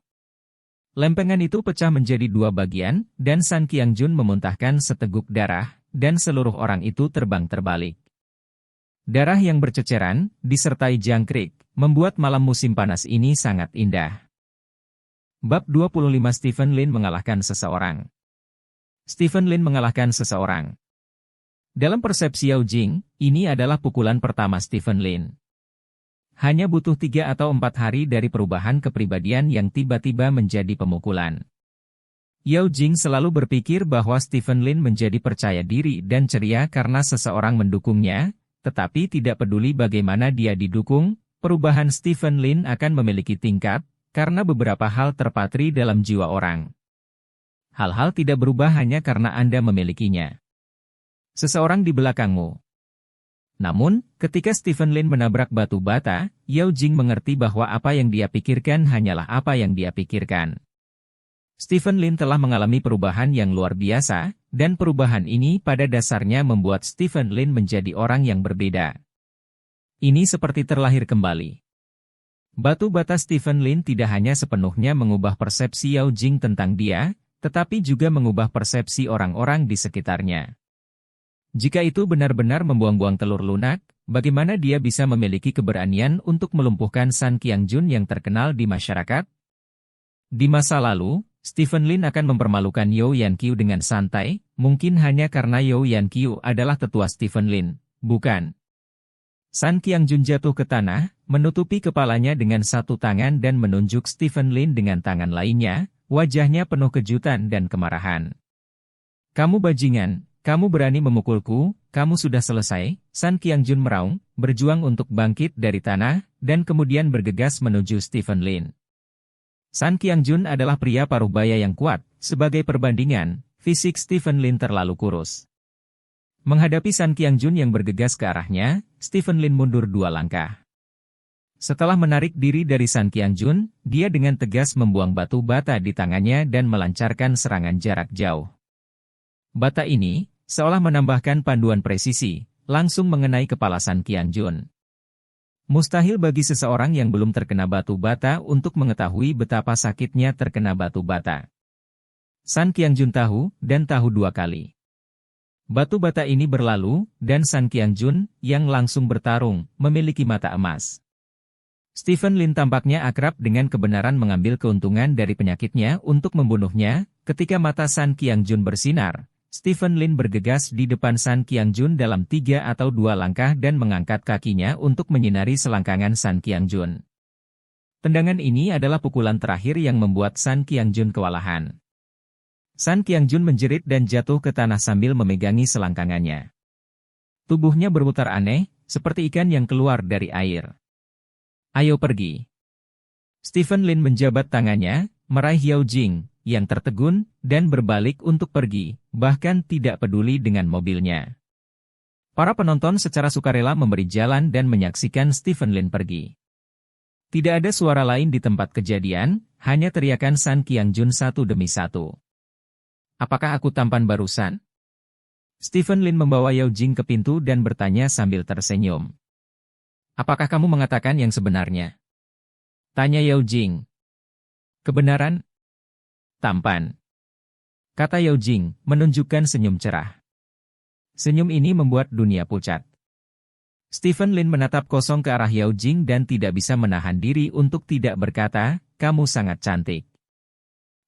Lempengan itu pecah menjadi 2 bagian, dan Sun Qiangjun memuntahkan seteguk darah, dan seluruh orang itu terbang terbalik. Darah yang berceceran, disertai jangkrik, membuat malam musim panas ini sangat indah. Bab 25 Stephen Lin mengalahkan seseorang. Stephen Lin mengalahkan seseorang. Dalam persepsi Yao Jing, ini adalah pukulan pertama Stephen Lin. Hanya butuh 3 atau 4 hari dari perubahan kepribadian yang tiba-tiba menjadi pemukulan. Yao Jing selalu berpikir bahwa Stephen Lin menjadi percaya diri dan ceria karena seseorang mendukungnya, tetapi tidak peduli bagaimana dia didukung, perubahan Stephen Lin akan memiliki tingkat, karena beberapa hal terpatri dalam jiwa orang. Hal-hal tidak berubah hanya karena Anda memilikinya. Seseorang di belakangmu. Namun, ketika Stephen Lin menabrak batu bata, Yao Jing mengerti bahwa apa yang dia pikirkan hanyalah apa yang dia pikirkan. Stephen Lin telah mengalami perubahan yang luar biasa, dan perubahan ini pada dasarnya membuat Stephen Lin menjadi orang yang berbeda. Ini seperti terlahir kembali. Batu bata Stephen Lin tidak hanya sepenuhnya mengubah persepsi Yao Jing tentang dia, tetapi juga mengubah persepsi orang-orang di sekitarnya. Jika itu benar-benar membuang-buang telur lunak, bagaimana dia bisa memiliki keberanian untuk melumpuhkan Sun Qiangjun yang terkenal di masyarakat? Di masa lalu, Stephen Lin akan mempermalukan You Yanqiu dengan santai, mungkin hanya karena You Yanqiu adalah tetua Stephen Lin, bukan? Sun Qiangjun jatuh ke tanah, menutupi kepalanya dengan satu tangan dan menunjuk Stephen Lin dengan tangan lainnya, wajahnya penuh kejutan dan kemarahan. Kamu bajingan, kamu berani memukulku, kamu sudah selesai, Sun Qiangjun meraung, berjuang untuk bangkit dari tanah, dan kemudian bergegas menuju Stephen Lin. Sun Qiangjun adalah pria parubaya yang kuat, sebagai perbandingan, fisik Stephen Lin terlalu kurus. Menghadapi Sun Qiangjun yang bergegas ke arahnya, Stephen Lin mundur 2 langkah. Setelah menarik diri dari Sun Qiangjun, dia dengan tegas membuang batu bata di tangannya dan melancarkan serangan jarak jauh. Bata ini, seolah menambahkan panduan presisi, langsung mengenai kepala Sun Qiangjun. Mustahil bagi seseorang yang belum terkena batu bata untuk mengetahui betapa sakitnya terkena batu bata. Sun Qiangjun tahu, dan tahu 2 kali. Batu bata ini berlalu, dan Sun Qiangjun, yang langsung bertarung, memiliki mata emas. Stephen Lin tampaknya akrab dengan kebenaran mengambil keuntungan dari penyakitnya untuk membunuhnya. Ketika mata Sun Qiangjun bersinar, Stephen Lin bergegas di depan Sun Qiangjun dalam 3 atau 2 langkah dan mengangkat kakinya untuk menyinari selangkangan Sun Qiangjun. Tendangan ini adalah pukulan terakhir yang membuat Sun Qiangjun kewalahan. Sun Qiangjun menjerit dan jatuh ke tanah sambil memegangi selangkangannya. Tubuhnya berputar aneh, seperti ikan yang keluar dari air. Ayo pergi. Stephen Lin menjabat tangannya, meraih Yao Jing, yang tertegun, dan berbalik untuk pergi, bahkan tidak peduli dengan mobilnya. Para penonton secara sukarela memberi jalan dan menyaksikan Stephen Lin pergi. Tidak ada suara lain di tempat kejadian, hanya teriakan Sun Qiangjun satu demi satu. Apakah aku tampan barusan? Stephen Lin membawa Yao Jing ke pintu dan bertanya sambil tersenyum. Apakah kamu mengatakan yang sebenarnya? Tanya Yao Jing. Kebenaran? Tampan. Kata Yao Jing, menunjukkan senyum cerah. Senyum ini membuat dunia pucat. Stephen Lin menatap kosong ke arah Yao Jing dan tidak bisa menahan diri untuk tidak berkata, kamu sangat cantik.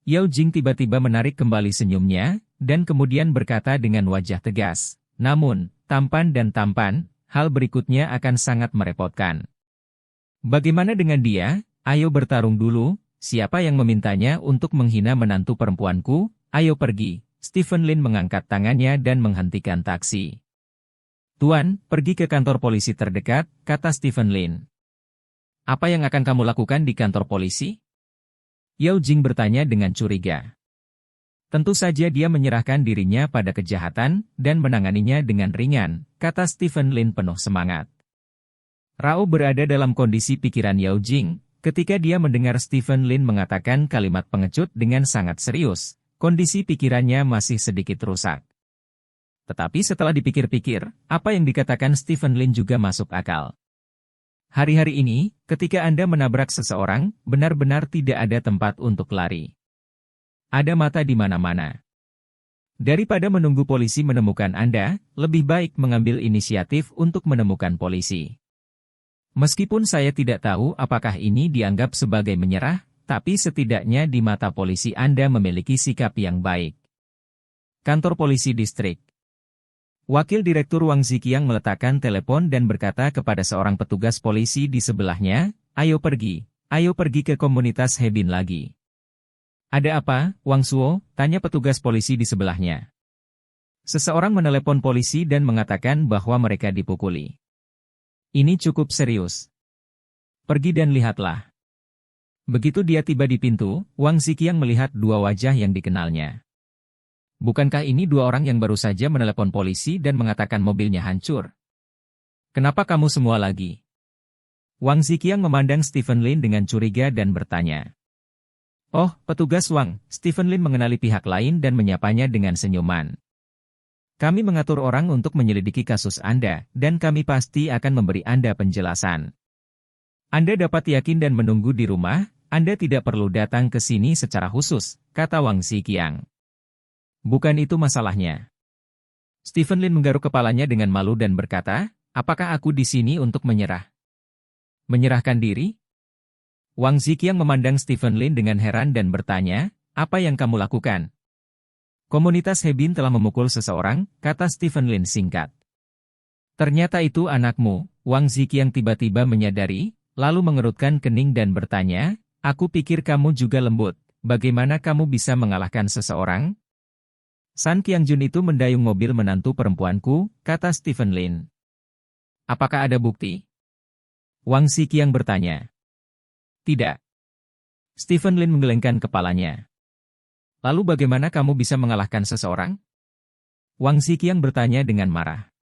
Yao Jing tiba-tiba menarik kembali senyumnya, dan kemudian berkata dengan wajah tegas, namun, tampan dan tampan, hal berikutnya akan sangat merepotkan. Bagaimana dengan dia? Ayo bertarung dulu, siapa yang memintanya untuk menghina menantu perempuanku? Ayo pergi. Stephen Lin mengangkat tangannya dan menghentikan taksi. Tuan, pergi ke kantor polisi terdekat, kata Stephen Lin. Apa yang akan kamu lakukan di kantor polisi? Yao Jing bertanya dengan curiga. Tentu saja dia menyerahkan dirinya pada kejahatan, dan menanganinya dengan ringan, kata Stephen Lin penuh semangat. Rao berada dalam kondisi pikiran Yao Jing, ketika dia mendengar Stephen Lin mengatakan kalimat pengecut dengan sangat serius, kondisi pikirannya masih sedikit rusak. Tetapi setelah dipikir-pikir, apa yang dikatakan Stephen Lin juga masuk akal. Hari-hari ini, ketika Anda menabrak seseorang, benar-benar tidak ada tempat untuk lari. Ada mata di mana-mana. Daripada menunggu polisi menemukan Anda, lebih baik mengambil inisiatif untuk menemukan polisi. Meskipun saya tidak tahu apakah ini dianggap sebagai menyerah, tapi setidaknya di mata polisi Anda memiliki sikap yang baik. Kantor Polisi Distrik. Wakil Direktur Wang Ziqiang meletakkan telepon dan berkata kepada seorang petugas polisi di sebelahnya, ayo pergi ke komunitas Hebin lagi. Ada apa, Wang Suo? Tanya petugas polisi di sebelahnya. Seseorang menelepon polisi dan mengatakan bahwa mereka dipukuli. Ini cukup serius. Pergi dan lihatlah. Begitu dia tiba di pintu, Wang Ziqiang melihat 2 wajah yang dikenalnya. Bukankah ini 2 orang yang baru saja menelepon polisi dan mengatakan mobilnya hancur? Kenapa kamu semua lagi? Wang Ziqiang memandang Stephen Lin dengan curiga dan bertanya. Oh, petugas Wang, Stephen Lin mengenali pihak lain dan menyapanya dengan senyuman. Kami mengatur orang untuk menyelidiki kasus Anda, dan kami pasti akan memberi Anda penjelasan. Anda dapat yakin dan menunggu di rumah, Anda tidak perlu datang ke sini secara khusus, kata Wang Ziqiang. Bukan itu masalahnya. Stephen Lin menggaruk kepalanya dengan malu dan berkata, Apakah aku di sini untuk menyerah? Menyerahkan diri? Wang Ziqiang memandang Stephen Lin dengan heran dan bertanya, apa yang kamu lakukan? Komunitas Hebin telah memukul seseorang, kata Stephen Lin singkat. Ternyata itu anakmu, Wang Ziqiang tiba-tiba menyadari, lalu mengerutkan kening dan bertanya, aku pikir kamu juga lembut, bagaimana kamu bisa mengalahkan seseorang? San Qiangjun itu mendayung mobil menantu perempuanku, kata Stephen Lin. Apakah ada bukti? Wang Ziqiang bertanya. Tidak. Stephen Lin menggelengkan kepalanya. Lalu bagaimana kamu bisa mengalahkan seseorang? Wang Ziqiang bertanya dengan marah.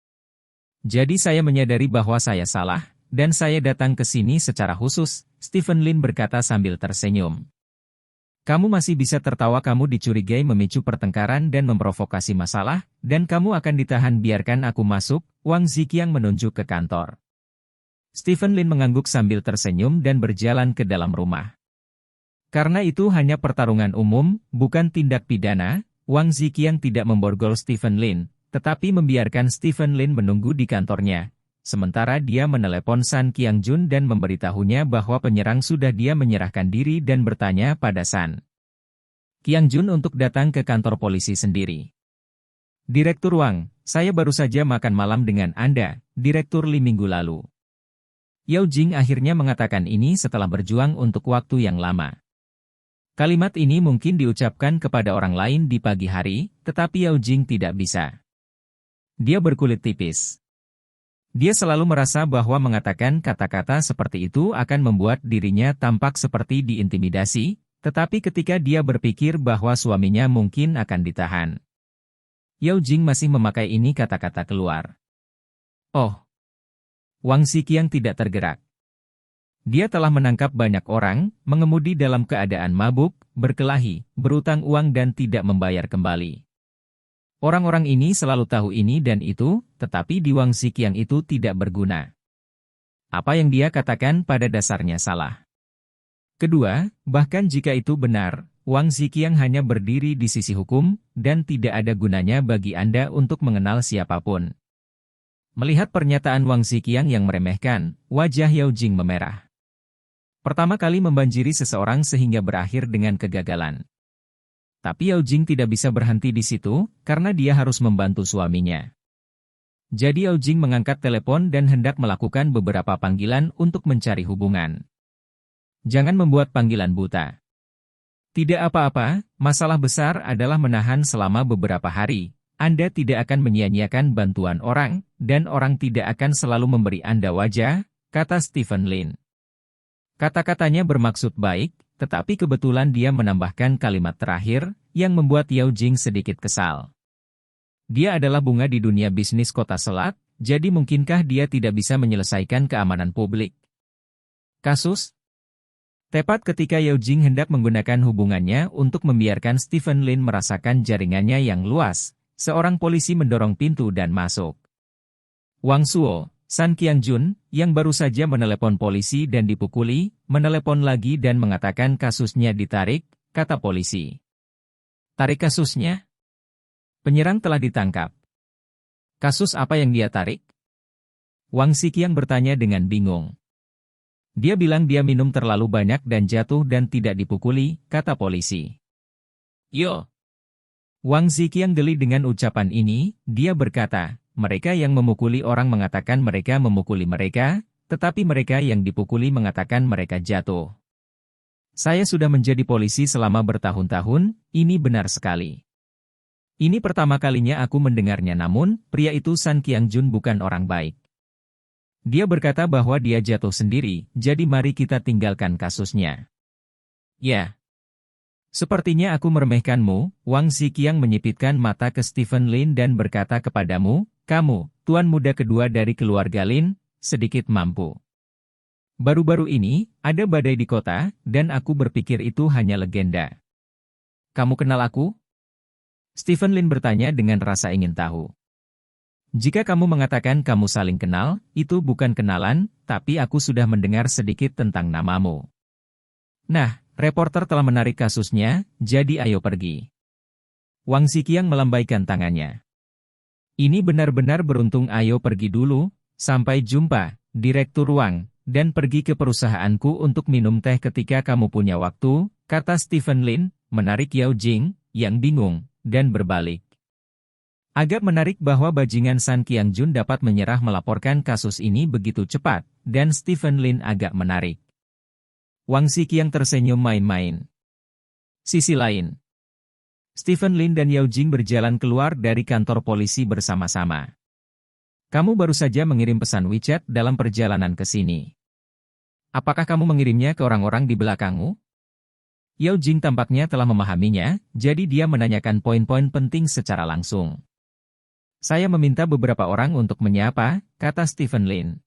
Jadi saya menyadari bahwa saya salah, dan saya datang ke sini secara khusus, Stephen Lin berkata sambil tersenyum. Kamu masih bisa tertawa, kamu dicurigai memicu pertengkaran dan memprovokasi masalah, dan kamu akan ditahan, biarkan aku masuk, Wang Ziqiang menunjuk ke kantor. Stephen Lin mengangguk sambil tersenyum dan berjalan ke dalam rumah. Karena itu hanya pertarungan umum, bukan tindak pidana, Wang Ziqiang tidak memborgol Stephen Lin, tetapi membiarkan Stephen Lin menunggu di kantornya. Sementara dia menelepon San Qiangjun dan memberitahunya bahwa penyerang sudah dia menyerahkan diri dan bertanya pada San Qiangjun untuk datang ke kantor polisi sendiri. Direktur Wang, saya baru saja makan malam dengan Anda, Direktur Li minggu lalu. Yao Jing akhirnya mengatakan ini setelah berjuang untuk waktu yang lama. Kalimat ini mungkin diucapkan kepada orang lain di pagi hari, tetapi Yao Jing tidak bisa. Dia berkulit tipis. Dia selalu merasa bahwa mengatakan kata-kata seperti itu akan membuat dirinya tampak seperti diintimidasi, tetapi ketika dia berpikir bahwa suaminya mungkin akan ditahan, Yao Jing masih memakai ini kata-kata keluar. Oh. Wang Ziqiang tidak tergerak. Dia telah menangkap banyak orang, mengemudi dalam keadaan mabuk, berkelahi, berutang uang dan tidak membayar kembali. Orang-orang ini selalu tahu ini dan itu, tetapi di Wang Ziqiang itu tidak berguna. Apa yang dia katakan pada dasarnya salah. Kedua, bahkan jika itu benar, Wang Ziqiang hanya berdiri di sisi hukum, dan tidak ada gunanya bagi Anda untuk mengenal siapapun. Melihat pernyataan Wang Ziqiang yang meremehkan, wajah Yao Jing memerah. Pertama kali membanjiri seseorang sehingga berakhir dengan kegagalan. Tapi Yao Jing tidak bisa berhenti di situ, karena dia harus membantu suaminya. Jadi Yao Jing mengangkat telepon dan hendak melakukan beberapa panggilan untuk mencari hubungan. Jangan membuat panggilan buta. Tidak apa-apa, masalah besar adalah menahan selama beberapa hari. Anda tidak akan menyia-nyiakan bantuan orang, dan orang tidak akan selalu memberi Anda wajah, kata Stephen Lin. Kata-katanya bermaksud baik, tetapi kebetulan dia menambahkan kalimat terakhir, yang membuat Yao Jing sedikit kesal. Dia adalah bunga di dunia bisnis kota Selat, jadi mungkinkah dia tidak bisa menyelesaikan keamanan publik? Kasus? Tepat ketika Yao Jing hendak menggunakan hubungannya untuk membiarkan Stephen Lin merasakan jaringannya yang luas, seorang polisi mendorong pintu dan masuk. Wang Suo, San Qiangjun, yang baru saja menelepon polisi dan dipukuli, menelepon lagi dan mengatakan kasusnya ditarik, kata polisi. Tarik kasusnya? Penyerang telah ditangkap. Kasus apa yang dia tarik? Wang Ziqiang bertanya dengan bingung. Dia bilang dia minum terlalu banyak dan jatuh dan tidak dipukuli, kata polisi. Yo. Wang Ziqiang geli dengan ucapan ini, dia berkata, mereka yang memukuli orang mengatakan mereka memukuli mereka, tetapi mereka yang dipukuli mengatakan mereka jatuh. Saya sudah menjadi polisi selama bertahun-tahun, ini benar sekali. Ini pertama kalinya aku mendengarnya, namun, pria itu San Qiangjun bukan orang baik. Dia berkata bahwa dia jatuh sendiri, jadi mari kita tinggalkan kasusnya. Ya. Sepertinya aku meremehkanmu, Wang Ziqiang menyipitkan mata ke Stephen Lin dan berkata kepadamu, kamu, tuan muda kedua dari keluarga Lin, sedikit mampu. Baru-baru ini, ada badai di kota, dan aku berpikir itu hanya legenda. Kamu kenal aku? Stephen Lin bertanya dengan rasa ingin tahu. Jika kamu mengatakan kamu saling kenal, itu bukan kenalan, tapi aku sudah mendengar sedikit tentang namamu. Nah, reporter telah menarik kasusnya, jadi ayo pergi. Wang Ziqiang melambaikan tangannya. Ini benar-benar beruntung, ayo pergi dulu, Sampai jumpa, Direktur Wang, dan pergi ke perusahaanku untuk minum teh ketika kamu punya waktu, kata Stephen Lin, menarik Yao Jing, yang bingung, dan berbalik. Agak menarik bahwa bajingan Sun Qiangjun dapat menyerah melaporkan kasus ini begitu cepat, dan Stephen Lin agak menarik. Wang Ziqiang tersenyum main-main. Sisi lain, Stephen Lin dan Yao Jing berjalan keluar dari kantor polisi bersama-sama. Kamu baru saja mengirim pesan WeChat dalam perjalanan ke sini. Apakah kamu mengirimnya ke orang-orang di belakangmu? Yao Jing tampaknya telah memahaminya, jadi dia menanyakan poin-poin penting secara langsung. Saya meminta beberapa orang untuk menyapa, kata Stephen Lin.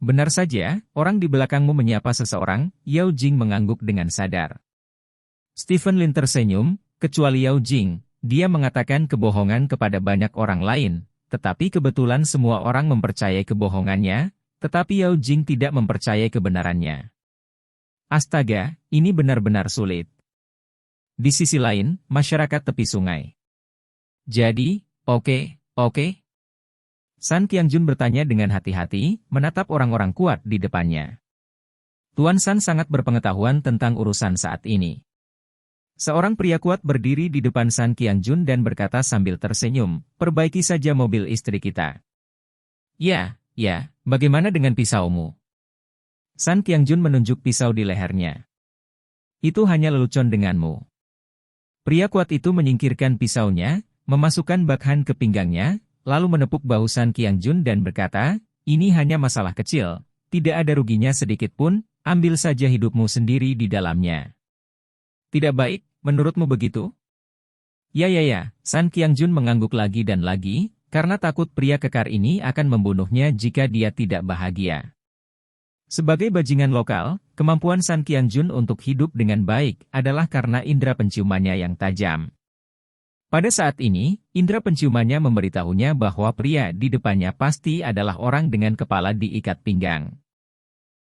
Benar saja, orang di belakangmu menyapa seseorang, Yao Jing mengangguk dengan sadar. Stephen Lin tersenyum, kecuali Yao Jing, dia mengatakan kebohongan kepada banyak orang lain, tetapi kebetulan semua orang mempercayai kebohongannya, tetapi Yao Jing tidak mempercayai kebenarannya. Astaga, ini benar-benar sulit. Di sisi lain, masyarakat tepi sungai. Jadi, oke. Sun Qiangjun bertanya dengan hati-hati, menatap orang-orang kuat di depannya. Tuan Sun sangat berpengetahuan tentang urusan saat ini. Seorang pria kuat berdiri di depan Sun Qiangjun dan berkata sambil tersenyum, perbaiki saja mobil istri kita. Ya, bagaimana dengan pisaumu? Sun Qiangjun menunjuk pisau di lehernya. Itu hanya lelucon denganmu. Pria kuat itu menyingkirkan pisaunya, memasukkan bakhan ke pinggangnya, lalu menepuk bahu Sun Qiangjun dan berkata, ini hanya masalah kecil, tidak ada ruginya sedikit pun, ambil saja hidupmu sendiri di dalamnya. Tidak baik, menurutmu begitu? Ya, Sun Qiangjun mengangguk lagi dan lagi, karena takut pria kekar ini akan membunuhnya jika dia tidak bahagia. Sebagai bajingan lokal, kemampuan Sun Qiangjun untuk hidup dengan baik adalah karena indera penciumannya yang tajam. Pada saat ini, indera penciumannya memberitahunya bahwa pria di depannya pasti adalah orang dengan kepala diikat pinggang.